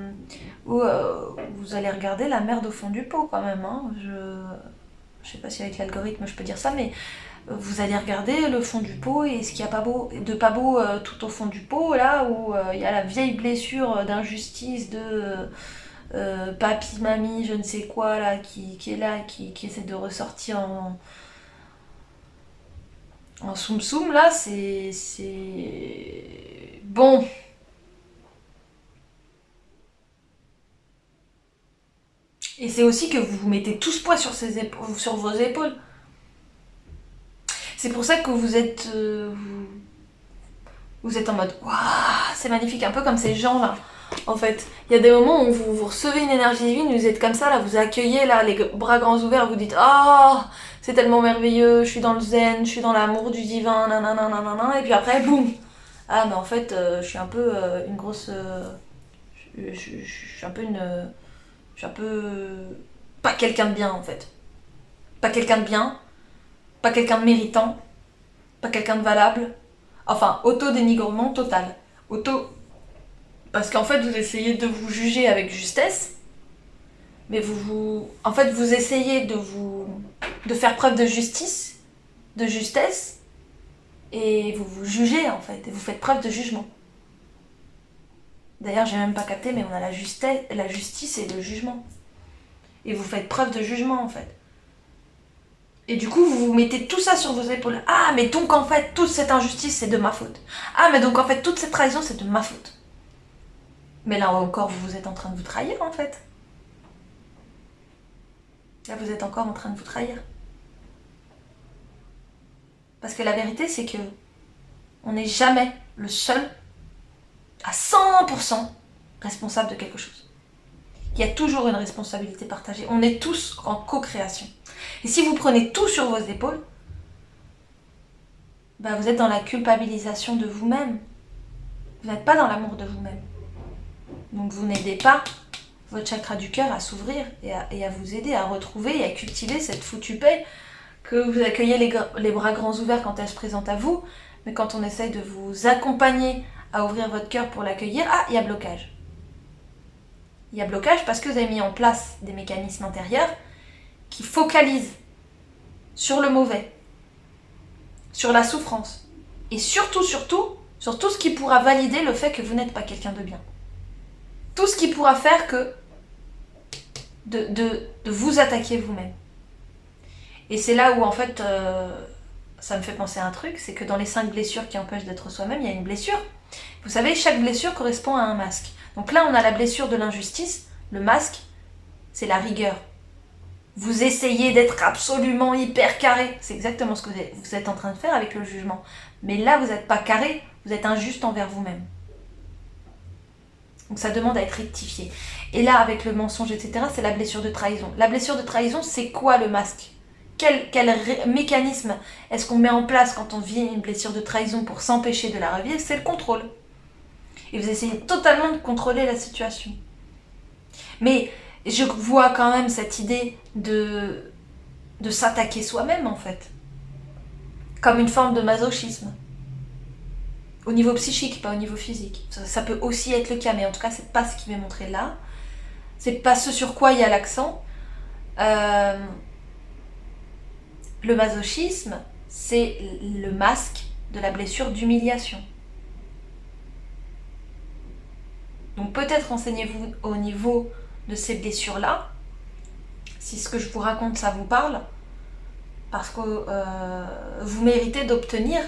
où vous allez regarder la merde au fond du pot quand même. Hein. Je sais pas si avec l'algorithme je peux dire ça, mais vous allez regarder le fond du pot et ce qu'il n'y a pas beau tout au fond du pot, là où il y a la vieille blessure d'injustice de papy, mamie, je ne sais quoi, là, qui est là, qui essaie de ressortir en soum soum, là, c'est... Bon. Et c'est aussi que vous mettez tout ce poids sur vos épaules. C'est pour ça que vous êtes en mode waouh, c'est magnifique, un peu comme ces gens là. En fait, il y a des moments où vous recevez une énergie divine, vous êtes comme ça là, vous accueillez là, les bras grands ouverts, vous dites ah, oh, c'est tellement merveilleux, je suis dans le zen, je suis dans l'amour du divin, nanana, et puis après boum. Ah mais en fait, je suis un peu une grosse, je suis un peu je suis un peu pas quelqu'un de bien en fait, pas quelqu'un de bien, pas quelqu'un de méritant, pas quelqu'un de valable. Enfin, auto-dénigrement total. Parce qu'en fait, vous essayez de vous juger avec justesse, mais en fait, vous essayez de faire preuve de justice, de justesse, et vous vous jugez en fait, et vous faites preuve de jugement. D'ailleurs, j'ai même pas capté, mais on a la justice et le jugement. Et vous faites preuve de jugement en fait. Et du coup, vous mettez tout ça sur vos épaules. Ah, mais donc en fait, toute cette injustice, c'est de ma faute. Ah, mais donc en fait, toute cette trahison, c'est de ma faute. Mais là encore, vous êtes en train de vous trahir en fait. Là, vous êtes encore en train de vous trahir. Parce que la vérité, c'est que on n'est jamais le seul à 100% responsable de quelque chose. Il y a toujours une responsabilité partagée. On est tous en co-création. Et si vous prenez tout sur vos épaules, bah vous êtes dans la culpabilisation de vous-même. Vous n'êtes pas dans l'amour de vous-même. Donc vous n'aidez pas votre chakra du cœur à s'ouvrir et à vous aider à retrouver et à cultiver cette foutue paix que vous accueillez les bras grands ouverts quand elle se présente à vous, mais quand on essaye de vous accompagner à ouvrir votre cœur pour l'accueillir, ah, il y a blocage. Il y a blocage parce que vous avez mis en place des mécanismes intérieurs qui focalisent sur le mauvais, sur la souffrance, et surtout, sur tout ce qui pourra valider le fait que vous n'êtes pas quelqu'un de bien. Tout ce qui pourra faire que de vous attaquer vous-même. Et c'est là où en fait ça me fait penser à un truc, c'est que dans les 5 blessures qui empêchent d'être soi-même, il y a une blessure. Vous savez, chaque blessure correspond à un masque. Donc là on a la blessure de l'injustice, le masque c'est la rigueur. Vous essayez d'être absolument hyper carré, c'est exactement ce que vous êtes en train de faire avec le jugement. Mais là vous n'êtes pas carré, vous êtes injuste envers vous-même. Donc ça demande à être rectifié. Et là, avec le mensonge, etc., c'est la blessure de trahison. La blessure de trahison, c'est quoi le masque? Quel mécanisme est-ce qu'on met en place quand on vit une blessure de trahison pour s'empêcher de la revivre? C'est le contrôle. Et vous essayez totalement de contrôler la situation. Mais je vois quand même cette idée de s'attaquer soi-même, en fait. Comme une forme de masochisme. Au niveau psychique, pas au niveau physique. Ça peut aussi être le cas, mais en tout cas, c'est pas ce qui m'est montré là. C'est pas ce sur quoi il y a l'accent. Le masochisme, c'est le masque de la blessure d'humiliation. Donc peut-être renseignez-vous au niveau de ces blessures-là, si ce que je vous raconte, ça vous parle, parce que vous méritez d'obtenir,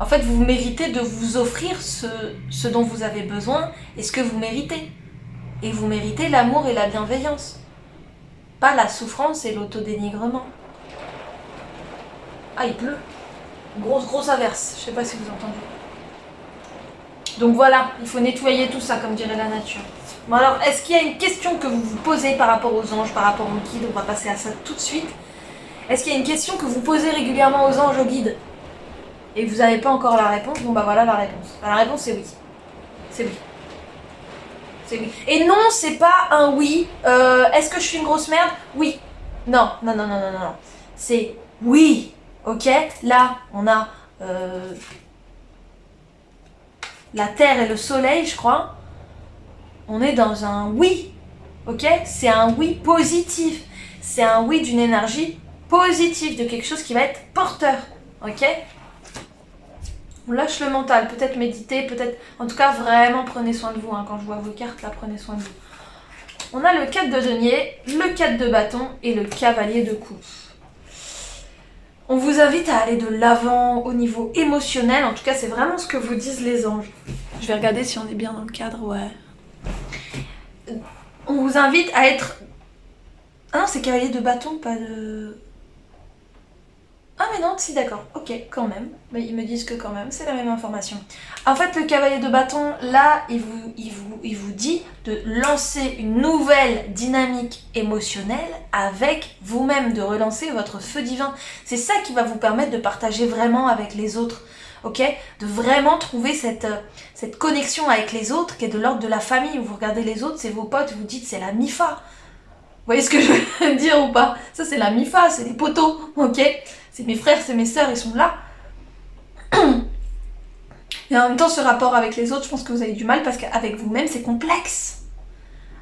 en fait, vous méritez de vous offrir ce dont vous avez besoin et ce que vous méritez. Et vous méritez l'amour et la bienveillance, pas la souffrance et l'autodénigrement. Ah, il pleut. Grosse averse, je sais pas si vous entendez. Donc voilà, il faut nettoyer tout ça, comme dirait la nature. Bon alors, est-ce qu'il y a une question que vous vous posez par rapport aux anges, par rapport aux guides? On va passer à ça tout de suite. Est-ce qu'il y a une question que vous posez régulièrement aux anges, aux guides, et que vous n'avez pas encore la réponse? Bon bah voilà la réponse. La réponse c'est oui. C'est oui. C'est oui. Et non, c'est pas un oui. Est-ce que je suis une grosse merde? Oui. Non. C'est oui. Ok? Là, on a la Terre et le Soleil, je crois. On est dans un oui. Ok? C'est un oui positif. C'est un oui d'une énergie positive, de quelque chose qui va être porteur. Ok? On lâche le mental, peut-être méditer, peut-être... En tout cas, vraiment, prenez soin de vous. Hein. Quand je vois vos cartes, là, prenez soin de vous. On a le 4 de denier, le 4 de bâton et le cavalier de coupe. On vous invite à aller de l'avant au niveau émotionnel. En tout cas, c'est vraiment ce que vous disent les anges. Je vais regarder si on est bien dans le cadre, ouais. On vous invite à être... Ah non, c'est cavalier de bâton, pas de... Ah mais non, si d'accord, ok, quand même. Mais ils me disent que quand même, c'est la même information. En fait, le cavalier de bâton, là, il vous dit de lancer une nouvelle dynamique émotionnelle avec vous-même, de relancer votre feu divin. C'est ça qui va vous permettre de partager vraiment avec les autres, ok? De vraiment trouver cette connexion avec les autres qui est de l'ordre de la famille, où vous regardez les autres, c'est vos potes, vous dites c'est la MIFA. Vous voyez ce que je veux dire ou pas? Ça c'est la MIFA, c'est les potos, ok? C'est mes frères, c'est mes sœurs, ils sont là. Et en même temps, ce rapport avec les autres, je pense que vous avez du mal parce qu'avec vous-même, c'est complexe.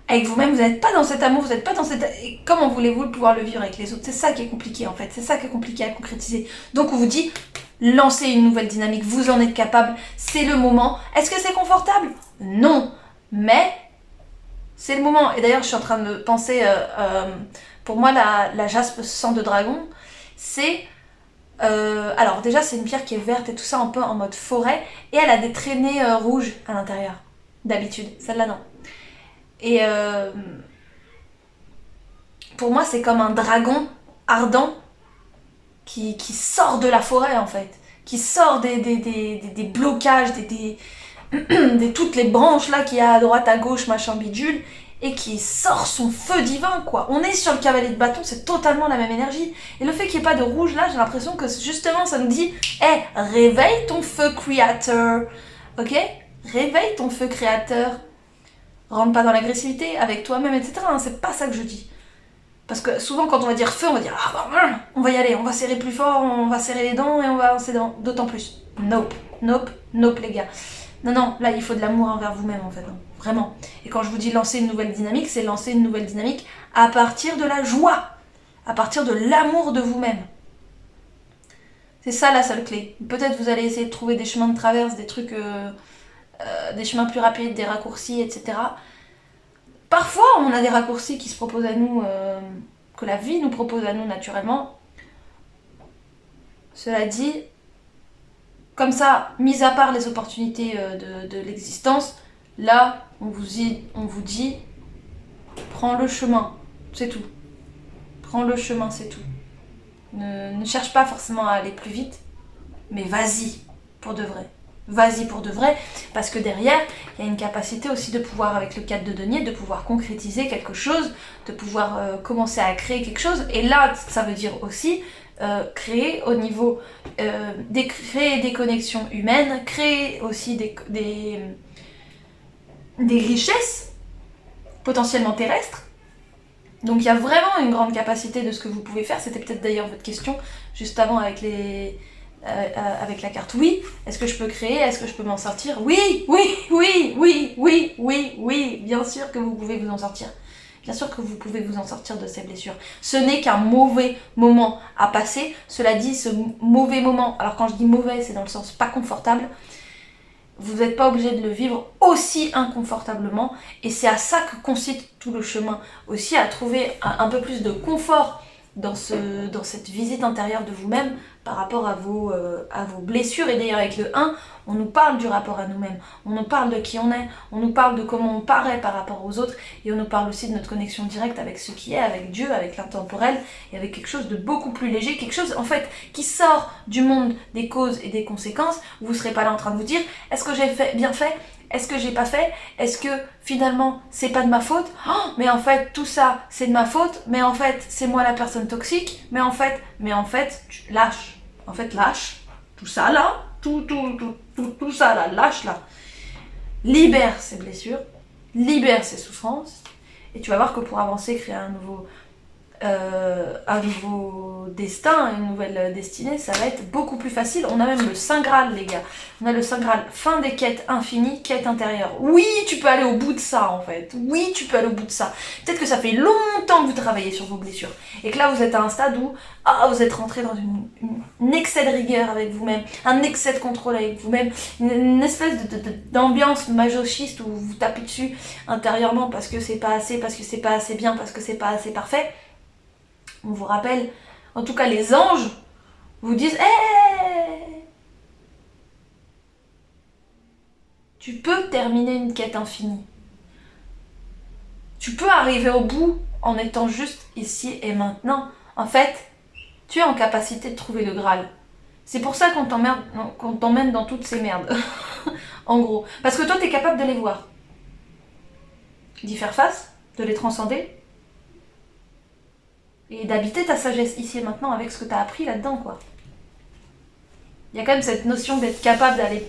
Avec vous-même, vous n'êtes pas dans cet amour, vous n'êtes pas dans cette... Et comment voulez-vous pouvoir le vivre avec les autres? C'est ça qui est compliqué en fait, c'est ça qui est compliqué à concrétiser. Donc on vous dit, lancez une nouvelle dynamique, vous en êtes capable, c'est le moment. Est-ce que c'est confortable? Non, mais c'est le moment. Et d'ailleurs, je suis en train de penser, pour moi, la jaspe sang de dragon, c'est... alors déjà c'est une pierre qui est verte et tout ça un peu en mode forêt et elle a des traînées rouges à l'intérieur d'habitude, celle-là non. Et pour moi c'est comme un dragon ardent qui sort de la forêt en fait, qui sort des blocages, des toutes les branches là qu'il y a à droite à gauche machin bidule, et qui sort son feu divin, quoi. On est sur le cavalier de bâton, c'est totalement la même énergie. Et le fait qu'il n'y ait pas de rouge, là, j'ai l'impression que justement, ça nous dit « Hey, réveille ton feu créateur !» Ok? Réveille ton feu créateur. Rentre pas dans l'agressivité avec toi-même, etc. Hein, c'est pas ça que je dis. Parce que souvent, quand on va dire feu, on va dire « Ah bah, on va y aller, on va serrer plus fort, on va serrer les dents et on va avancer d'autant plus. » Nope, les gars. Non, là, il faut de l'amour envers vous-même, en fait. Hein. Vraiment. Et quand je vous dis lancer une nouvelle dynamique, c'est lancer une nouvelle dynamique à partir de la joie, à partir de l'amour de vous-même. C'est ça la seule clé. Peut-être vous allez essayer de trouver des chemins de traverse, des trucs, des chemins plus rapides, des raccourcis, etc. Parfois, on a des raccourcis qui se proposent à nous, que la vie nous propose à nous naturellement. Cela dit, comme ça, mis à part les opportunités de l'existence, là, on vous dit, prends le chemin, c'est tout. Prends le chemin, c'est tout. Ne cherche pas forcément à aller plus vite, mais vas-y, pour de vrai. vas-y pour de vrai, parce que derrière, il y a une capacité aussi de pouvoir, avec le 4 de denier, de pouvoir concrétiser quelque chose, de pouvoir commencer à créer quelque chose. Et là, ça veut dire aussi créer au niveau créer des connexions humaines, créer aussi des richesses potentiellement terrestres. Donc il y a vraiment une grande capacité de ce que vous pouvez faire. C'était peut-être d'ailleurs votre question juste avant avec avec la carte oui. Est-ce que je peux créer? Est-ce que je peux m'en sortir? Oui, oui, oui, oui, oui, oui, oui. Bien sûr que vous pouvez vous en sortir. Bien sûr que vous pouvez vous en sortir de ces blessures. Ce n'est qu'un mauvais moment à passer. Cela dit, ce mauvais moment, alors quand je dis mauvais, c'est dans le sens pas confortable, vous n'êtes pas obligé de le vivre aussi inconfortablement. Et c'est à ça que consiste tout le chemin. Aussi à trouver un peu plus de confort dans cette visite intérieure de vous-même par rapport à vos blessures. Et d'ailleurs avec le 1, on nous parle du rapport à nous-mêmes, on nous parle de qui on est, on nous parle de comment on paraît par rapport aux autres, et on nous parle aussi de notre connexion directe avec ce qui est, avec Dieu, avec l'intemporel, et avec quelque chose de beaucoup plus léger, quelque chose en fait qui sort du monde des causes et des conséquences. Vous ne serez pas là en train de vous dire, est-ce que j'ai bien fait? Est-ce que j'ai pas fait? Est-ce que finalement c'est pas de ma faute? Oh, mais en fait tout ça c'est de ma faute, mais en fait c'est moi la personne toxique, mais en fait lâche. En fait lâche. Tout ça là, tout ça là, lâche là. Libère ces blessures, libère ces souffrances, et tu vas voir que pour avancer, créer un nouveau destin, une nouvelle destinée, ça va être beaucoup plus facile. On a même le Saint Graal, les gars. On a le Saint Graal, fin des quêtes infinies, quête intérieure. Oui, tu peux aller au bout de ça, en fait. Oui, tu peux aller au bout de ça. Peut-être que ça fait longtemps que vous travaillez sur vos blessures. Et que là, vous êtes à un stade où vous êtes rentré dans un excès de rigueur avec vous-même, un excès de contrôle avec vous-même, une espèce d'ambiance masochiste où vous vous tapez dessus intérieurement parce que c'est pas assez, parce que c'est pas assez bien, parce que c'est pas assez parfait. On vous rappelle, en tout cas les anges vous disent hey, tu peux terminer une quête infinie. Tu peux arriver au bout en étant juste ici et maintenant. En fait, tu es en capacité de trouver le Graal. C'est pour ça qu'on t'emmène dans toutes ces merdes. En gros. Parce que toi, tu es capable de les voir. D'y faire face, de les transcender. Et d'habiter ta sagesse ici et maintenant avec ce que tu as appris là-dedans, quoi. Il y a quand même cette notion d'être capable d'aller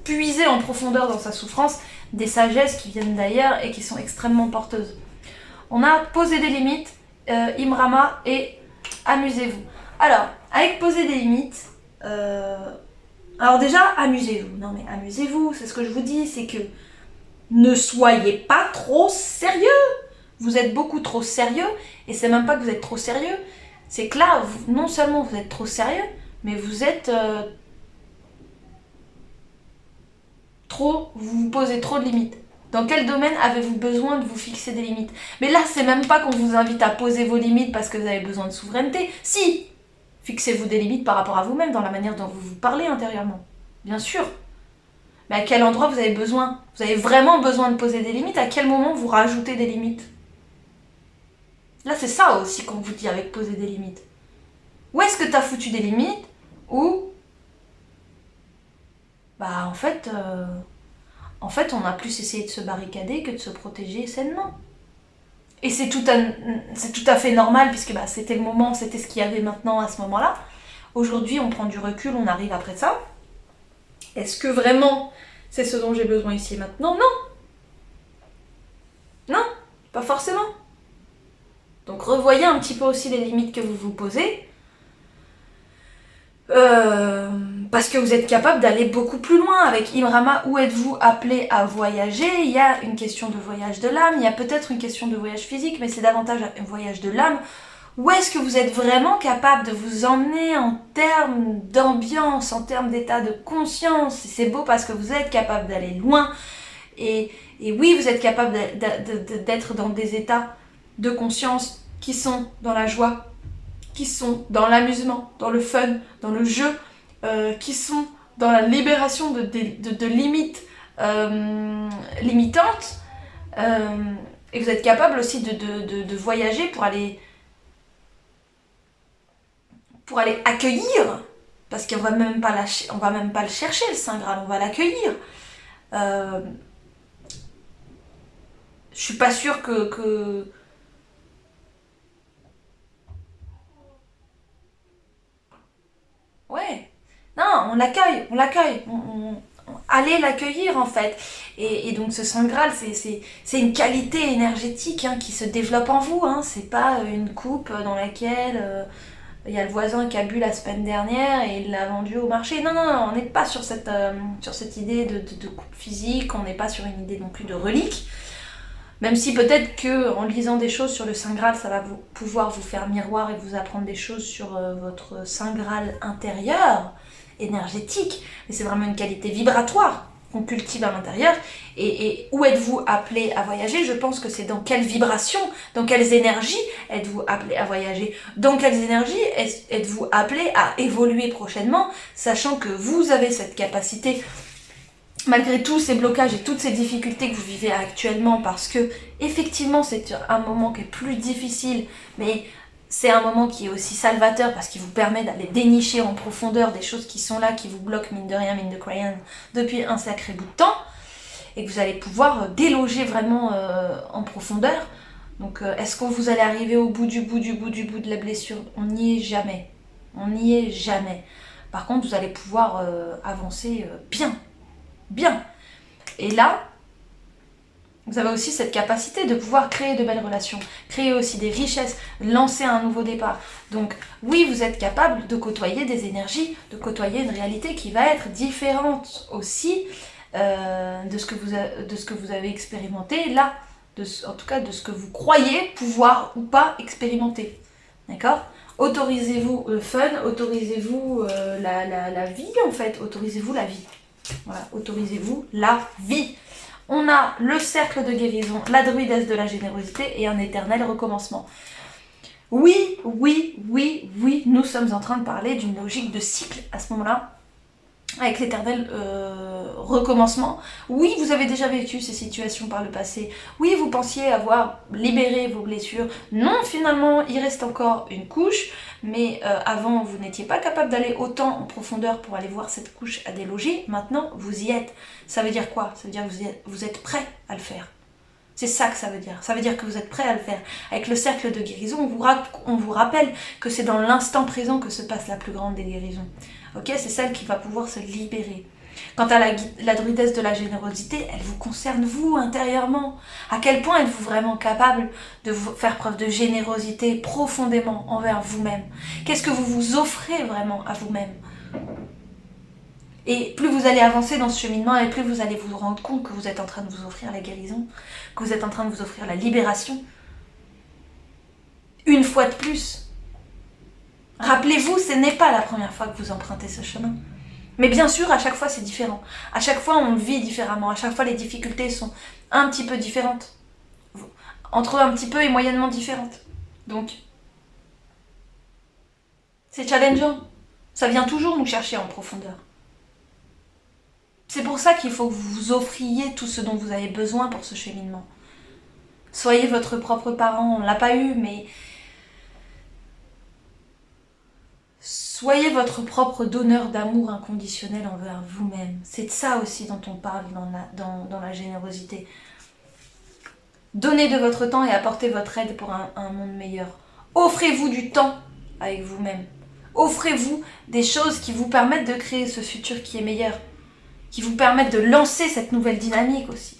puiser en profondeur dans sa souffrance des sagesses qui viennent d'ailleurs et qui sont extrêmement porteuses. On a posé des limites, Imrama, et amusez-vous. Alors, avec poser des limites, alors déjà, amusez-vous. Non mais amusez-vous, c'est ce que je vous dis, c'est que ne soyez pas trop sérieux. Vous êtes beaucoup trop sérieux, et c'est même pas que vous êtes trop sérieux, c'est que là, non seulement vous êtes trop sérieux, mais vous êtes vous vous posez trop de limites. Dans quel domaine avez-vous besoin de vous fixer des limites? Mais là, c'est même pas qu'on vous invite à poser vos limites parce que vous avez besoin de souveraineté. Si, fixez-vous des limites par rapport à vous-même, dans la manière dont vous vous parlez intérieurement. Bien sûr. Mais à quel endroit vous avez besoin? Vous avez vraiment besoin de poser des limites? À quel moment vous rajoutez des limites? Là, c'est ça aussi qu'on vous dit avec poser des limites. Où est-ce que tu as foutu des limites? Ou, en fait, on a plus essayé de se barricader que de se protéger sainement. Et c'est tout à fait normal, puisque c'était le moment, c'était ce qu'il y avait maintenant à ce moment-là. Aujourd'hui, on prend du recul, on arrive après ça. Est-ce que vraiment c'est ce dont j'ai besoin ici et maintenant? Non. Non, pas forcément. Donc revoyez un petit peu aussi les limites que vous vous posez. Parce que vous êtes capable d'aller beaucoup plus loin. Avec Imrama, où êtes-vous appelé à voyager? Il y a une question de voyage de l'âme, il y a peut-être une question de voyage physique, mais c'est davantage un voyage de l'âme. Où est-ce que vous êtes vraiment capable de vous emmener en termes d'ambiance, en termes d'état de conscience? C'est beau parce que vous êtes capable d'aller loin. Et oui, vous êtes capable d'être dans des états de conscience qui sont dans la joie, qui sont dans l'amusement, dans le fun, dans le jeu, qui sont dans la libération de limites limitantes. Et vous êtes capable aussi de voyager pour aller accueillir Parce qu'on va même pas on va même pas le chercher, le Saint Graal, on va l'accueillir. Je suis pas sûre que... Ouais. Non, on l'accueille, on l'accueille. Allez l'accueillir en fait. Et donc ce Saint Graal, c'est une qualité énergétique hein, qui se développe en vous. Hein. C'est pas une coupe dans laquelle il y a le voisin qui a bu la semaine dernière et il l'a vendu au marché. Non, non, non, on n'est pas sur cette idée de coupe physique, on n'est pas sur une idée non plus de relique. Même si peut-être qu'en lisant des choses sur le Saint Graal, ça va pouvoir vous faire miroir et vous apprendre des choses sur votre Saint Graal intérieur, énergétique. Mais c'est vraiment une qualité vibratoire qu'on cultive à l'intérieur. Et où êtes-vous appelé à voyager? Je pense que c'est dans quelle vibration, dans quelles énergies êtes-vous appelé à voyager? Dans quelles énergies êtes-vous appelé à évoluer prochainement, sachant que vous avez cette capacité malgré tous ces blocages et toutes ces difficultés que vous vivez actuellement, parce que effectivement c'est un moment qui est plus difficile, mais c'est un moment qui est aussi salvateur parce qu'il vous permet d'aller dénicher en profondeur des choses qui sont là, qui vous bloquent mine de rien, mine de crayon, depuis un sacré bout de temps, et que vous allez pouvoir déloger vraiment en profondeur. Donc est-ce que vous allez arriver au bout de la blessure? On n'y est jamais. On n'y est jamais. Par contre, vous allez pouvoir avancer bien. Et là, vous avez aussi cette capacité de pouvoir créer de belles relations, créer aussi des richesses, lancer un nouveau départ. Donc oui, vous êtes capable de côtoyer des énergies, de côtoyer une réalité qui va être différente aussi de ce que vous avez expérimenté là, en tout cas de ce que vous croyez pouvoir ou pas expérimenter. D'accord? Autorisez-vous le fun, autorisez-vous la vie en fait, autorisez-vous la vie. Voilà, autorisez-vous la vie. On a le cercle de guérison, la druidesse de la générosité et un éternel recommencement. Oui, nous sommes en train de parler d'une logique de cycle à ce moment-là, avec l'éternel recommencement. Oui, vous avez déjà vécu ces situations par le passé. Oui, vous pensiez avoir libéré vos blessures. Non, finalement, il reste encore une couche. Mais avant, vous n'étiez pas capable d'aller autant en profondeur pour aller voir cette couche à déloger. Maintenant, vous y êtes. Ça veut dire quoi? Ça veut dire que vous êtes prêt à le faire. C'est ça que ça veut dire. Ça veut dire que vous êtes prêt à le faire. Avec le cercle de guérison, on vous rappelle que c'est dans l'instant présent que se passe la plus grande des guérisons. Ok, c'est celle qui va pouvoir se libérer. Quant à la druidesse de la générosité, elle vous concerne vous intérieurement. À quel point êtes-vous vraiment capable de faire preuve de générosité profondément envers vous-même? Qu'est-ce que vous vous offrez vraiment à vous-même? Et plus vous allez avancer dans ce cheminement, et plus vous allez vous rendre compte que vous êtes en train de vous offrir la guérison, que vous êtes en train de vous offrir la libération. Une fois de plus. Rappelez-vous, ce n'est pas la première fois que vous empruntez ce chemin. Mais bien sûr, à chaque fois, c'est différent. À chaque fois, on le vit différemment. À chaque fois, les difficultés sont un petit peu différentes. Entre un petit peu et moyennement différentes. Donc, c'est challengeant. Ça vient toujours nous chercher en profondeur. C'est pour ça qu'il faut que vous vous offriez tout ce dont vous avez besoin pour ce cheminement. Soyez votre propre parent. On ne l'a pas eu, mais... Soyez votre propre donneur d'amour inconditionnel envers vous-même. C'est de ça aussi dont on parle dans la générosité. Donnez de votre temps et apportez votre aide pour un monde meilleur. Offrez-vous du temps avec vous-même. Offrez-vous des choses qui vous permettent de créer ce futur qui est meilleur. Qui vous permettent de lancer cette nouvelle dynamique aussi.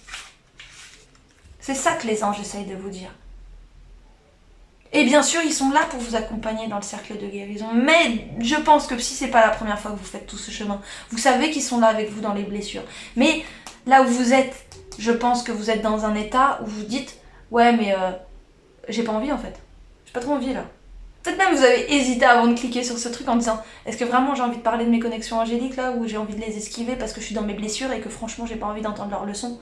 C'est ça que les anges essayent de vous dire. Et bien sûr, ils sont là pour vous accompagner dans le cercle de guérison. Mais je pense que si c'est pas la première fois que vous faites tout ce chemin, vous savez qu'ils sont là avec vous dans les blessures. Mais là où vous êtes, je pense que vous êtes dans un état où vous dites « Ouais, mais j'ai pas envie en fait. J'ai pas trop envie là. » Peut-être même vous avez hésité avant de cliquer sur ce truc en disant « Est-ce que vraiment j'ai envie de parler de mes connexions angéliques là, ou j'ai envie de les esquiver parce que je suis dans mes blessures et que franchement j'ai pas envie d'entendre leurs leçons.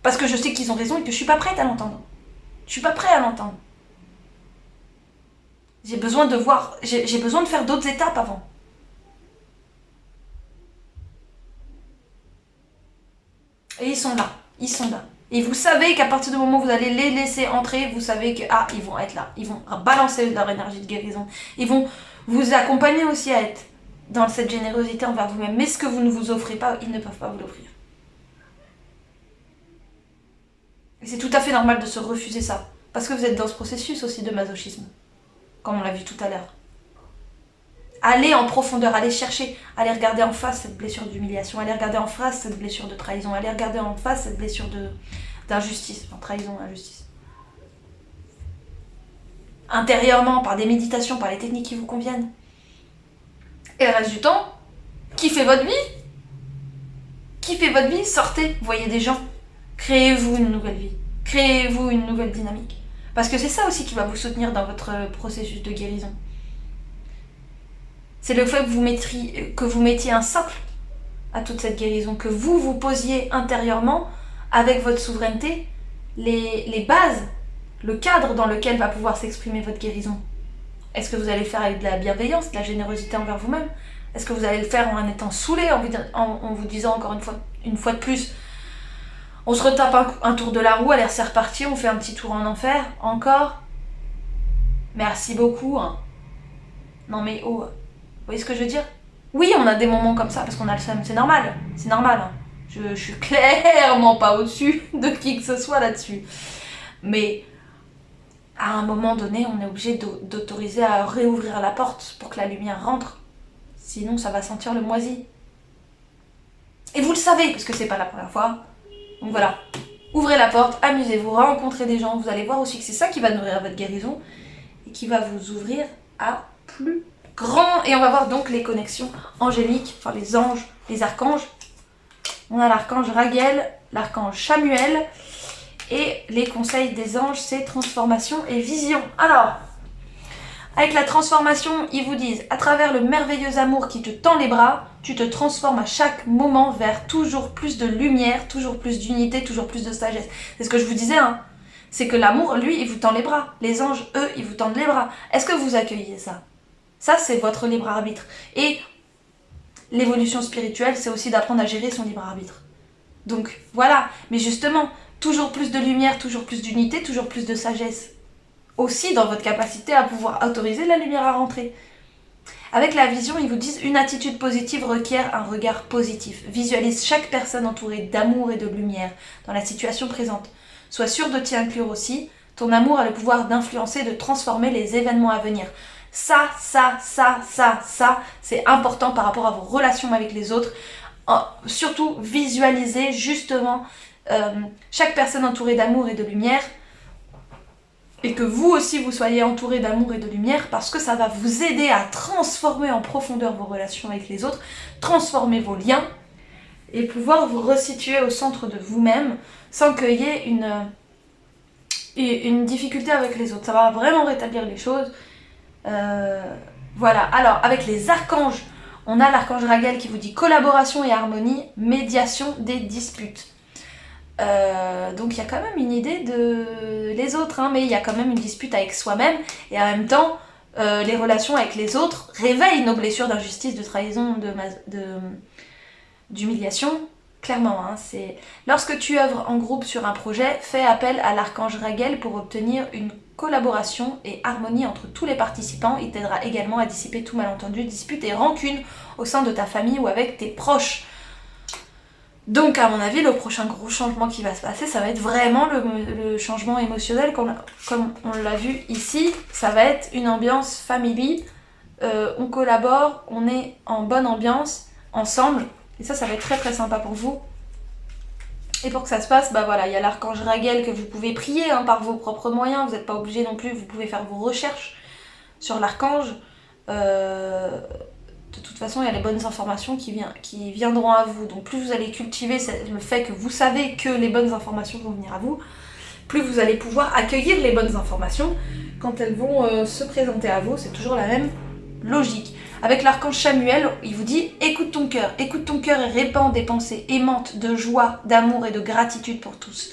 Parce que je sais qu'ils ont raison et que je suis pas prête à l'entendre. Je suis pas prête à l'entendre. J'ai besoin de voir, j'ai besoin de faire d'autres étapes avant. » Et ils sont là, ils sont là. Et vous savez qu'à partir du moment où vous allez les laisser entrer, vous savez que ils vont être là. Ils vont balancer leur énergie de guérison. Ils vont vous accompagner aussi à être dans cette générosité envers vous-même. Mais ce que vous ne vous offrez pas, ils ne peuvent pas vous l'offrir. Et c'est tout à fait normal de se refuser ça. Parce que vous êtes dans ce processus aussi de masochisme. Comme on l'a vu tout à l'heure. Allez en profondeur, allez chercher, allez regarder en face cette blessure d'humiliation, allez regarder en face cette blessure de trahison, allez regarder en face cette blessure d'injustice, enfin trahison, injustice. Intérieurement, par des méditations, par les techniques qui vous conviennent. Et le reste du temps, kiffez votre vie. Kiffez votre vie, sortez, voyez des gens. Créez-vous une nouvelle vie. Créez-vous une nouvelle dynamique. Parce que c'est ça aussi qui va vous soutenir dans votre processus de guérison. C'est le fait que vous mettiez un socle à toute cette guérison, que vous posiez intérieurement, avec votre souveraineté, les bases, le cadre dans lequel va pouvoir s'exprimer votre guérison. Est-ce que vous allez le faire avec de la bienveillance, de la générosité envers vous-même? Est-ce que vous allez le faire en étant saoulé, en vous disant encore une fois de plus, on se retape un tour de la roue, allez, c'est reparti, on fait un petit tour en enfer, encore? Merci beaucoup. Hein. Non mais oh... Vous voyez ce que je veux dire? Oui, on a des moments comme ça, parce qu'on a le seum, c'est normal. C'est normal. Hein. Je suis clairement pas au-dessus de qui que ce soit là-dessus. Mais à un moment donné, on est obligé d'autoriser à réouvrir la porte pour que la lumière rentre. Sinon, ça va sentir le moisi. Et vous le savez, parce que c'est pas la première fois. Donc voilà. Ouvrez la porte, amusez-vous, rencontrez des gens. Vous allez voir aussi que c'est ça qui va nourrir votre guérison et qui va vous ouvrir à plus grand. Et on va voir donc les connexions angéliques, enfin les anges, les archanges. On a l'archange Raguel, l'archange Chamuel. Et les conseils des anges, c'est transformation et vision. Alors, avec la transformation, ils vous disent, à travers le merveilleux amour qui te tend les bras, tu te transformes à chaque moment vers toujours plus de lumière, toujours plus d'unité, toujours plus de sagesse. C'est ce que je vous disais, hein. C'est que l'amour, lui, il vous tend les bras. Les anges, eux, ils vous tendent les bras. Est-ce que vous accueillez ça? Ça, c'est votre libre arbitre. Et l'évolution spirituelle, c'est aussi d'apprendre à gérer son libre arbitre. Donc, voilà. Mais justement, toujours plus de lumière, toujours plus d'unité, toujours plus de sagesse. Aussi dans votre capacité à pouvoir autoriser la lumière à rentrer. Avec la vision, ils vous disent une attitude positive requiert un regard positif. Visualise chaque personne entourée d'amour et de lumière dans la situation présente. Sois sûr de t'y inclure aussi. Ton amour a le pouvoir d'influencer, de transformer les événements à venir. Ça, c'est important par rapport à vos relations avec les autres. Surtout, visualisez justement chaque personne entourée d'amour et de lumière. Et que vous aussi vous soyez entouré d'amour et de lumière, parce que ça va vous aider à transformer en profondeur vos relations avec les autres, transformer vos liens, et pouvoir vous resituer au centre de vous-même, sans qu'il y ait une difficulté avec les autres. Ça va vraiment rétablir les choses. Voilà. Alors, avec les archanges, on a l'archange Raguel qui vous dit collaboration et harmonie, médiation des disputes. Donc il y a quand même une idée de les autres, hein, mais il y a quand même une dispute avec soi-même, et en même temps, les relations avec les autres réveillent nos blessures d'injustice, de trahison, d'humiliation. Clairement, hein, c'est... Lorsque tu œuvres en groupe sur un projet, fais appel à l'archange Raguel pour obtenir une collaboration et harmonie entre tous les participants. Il t'aidera également à dissiper tout malentendu, dispute et rancune au sein de ta famille ou avec tes proches. Donc à mon avis, le prochain gros changement qui va se passer, ça va être vraiment le changement émotionnel, comme on l'a vu ici. Ça va être une ambiance family, on collabore, on est en bonne ambiance, ensemble. Et ça va être très très sympa pour vous. Et pour que ça se passe, bah voilà, il y a l'archange Raguel que vous pouvez prier hein, par vos propres moyens. Vous n'êtes pas obligé non plus, vous pouvez faire vos recherches sur l'archange. De toute façon, il y a les bonnes informations qui viendront à vous. Donc plus vous allez cultiver le fait que vous savez que les bonnes informations vont venir à vous, plus vous allez pouvoir accueillir les bonnes informations quand elles vont se présenter à vous. C'est toujours la même logique. Avec l'archange Chamuel, il vous dit écoute ton cœur et répands des pensées aimantes de joie, d'amour et de gratitude pour tous.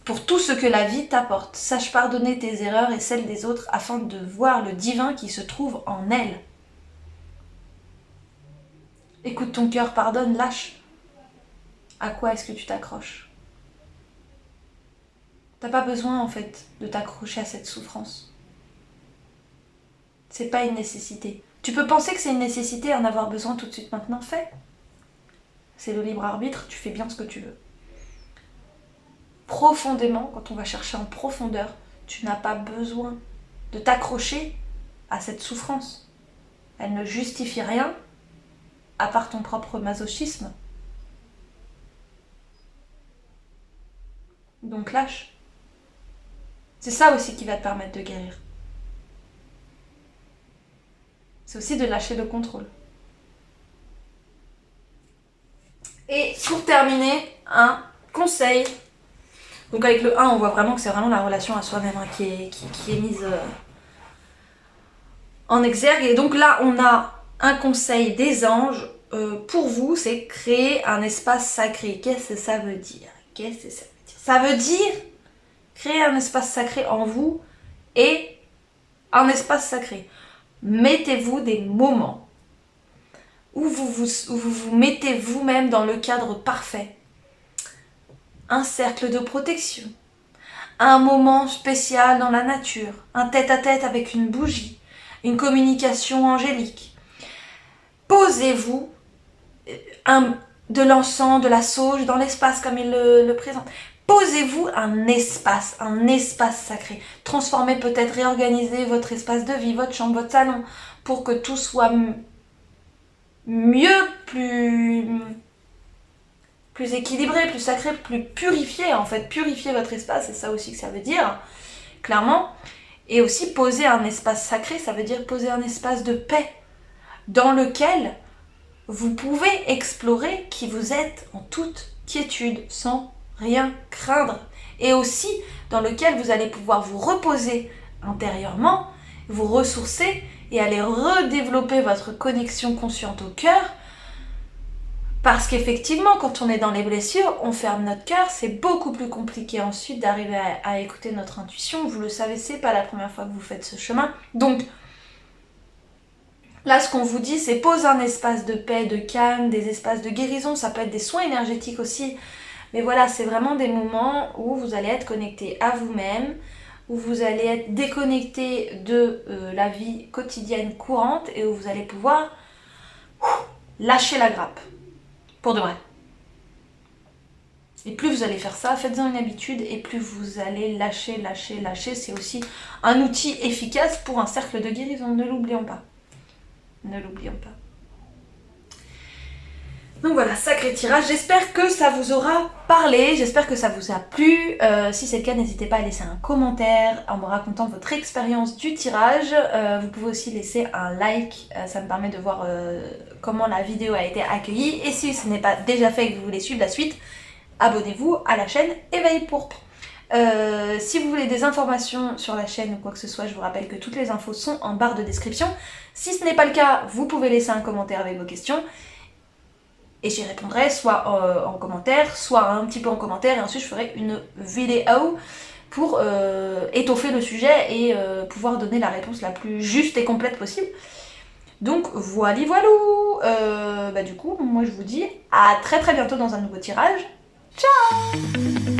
Pour tout ce que la vie t'apporte. Sache pardonner tes erreurs et celles des autres afin de voir le divin qui se trouve en elles. Écoute ton cœur, pardonne, lâche. À quoi est-ce que tu t'accroches? T'as pas besoin en fait de t'accrocher à cette souffrance. C'est pas une nécessité. Tu peux penser que c'est une nécessité, en avoir besoin tout de suite maintenant, fais. C'est le libre arbitre, tu fais bien ce que tu veux. Profondément, quand on va chercher en profondeur, tu n'as pas besoin de t'accrocher à cette souffrance. Elle ne justifie rien, à part ton propre masochisme. Donc lâche. C'est ça aussi qui va te permettre de guérir. C'est aussi de lâcher le contrôle. Et pour terminer, un conseil. Donc avec le 1, on voit vraiment que c'est vraiment la relation à soi-même qui est mise en exergue. Et donc là, on a un conseil des anges pour vous, c'est créer un espace sacré. Qu'est-ce que ça veut dire? Ça veut dire créer un espace sacré en vous et un espace sacré. Mettez-vous des moments où vous mettez vous-même dans le cadre parfait. Un cercle de protection, un moment spécial dans la nature, un tête-à-tête avec une bougie, une communication angélique. Posez-vous de l'encens, de la sauge dans l'espace comme il le présente. Posez-vous un espace sacré. Transformez peut-être, réorganisez votre espace de vie, votre chambre, votre salon, pour que tout soit mieux, plus équilibré, plus sacré, plus purifié en fait. Purifier votre espace, c'est ça aussi que ça veut dire, clairement. Et aussi poser un espace sacré, ça veut dire poser un espace de paix, dans lequel vous pouvez explorer qui vous êtes en toute quiétude, sans rien craindre. Et aussi dans lequel vous allez pouvoir vous reposer intérieurement, vous ressourcer et aller redévelopper votre connexion consciente au cœur. Parce qu'effectivement, quand on est dans les blessures, on ferme notre cœur, c'est beaucoup plus compliqué ensuite d'arriver à écouter notre intuition. Vous le savez, c'est pas la première fois que vous faites ce chemin. Donc, là, ce qu'on vous dit, c'est poser un espace de paix, de calme, des espaces de guérison. Ça peut être des soins énergétiques aussi. Mais voilà, c'est vraiment des moments où vous allez être connecté à vous-même, où vous allez être déconnecté de la vie quotidienne courante et où vous allez pouvoir lâcher la grappe. Pour de vrai. Et plus vous allez faire ça, faites-en une habitude et plus vous allez lâcher. C'est aussi un outil efficace pour un cercle de guérison, ne l'oublions pas. Ne l'oublions pas. Donc voilà, sacré tirage, j'espère que ça vous aura parlé, j'espère que ça vous a plu. Si c'est le cas, n'hésitez pas à laisser un commentaire en me racontant votre expérience du tirage. Vous pouvez aussi laisser un like, ça me permet de voir comment la vidéo a été accueillie. Et si ce n'est pas déjà fait et que vous voulez suivre la suite, abonnez-vous à la chaîne Éveil Pourpre. Si vous voulez des informations sur la chaîne ou quoi que ce soit, je vous rappelle que toutes les infos sont en barre de description. Si ce n'est pas le cas, vous pouvez laisser un commentaire avec vos questions. Et j'y répondrai soit en commentaire, soit un petit peu en commentaire, et ensuite je ferai une vidéo pour étoffer le sujet et pouvoir donner la réponse la plus juste et complète possible. Donc voilà, du coup, moi je vous dis à très bientôt dans un nouveau tirage. Ciao!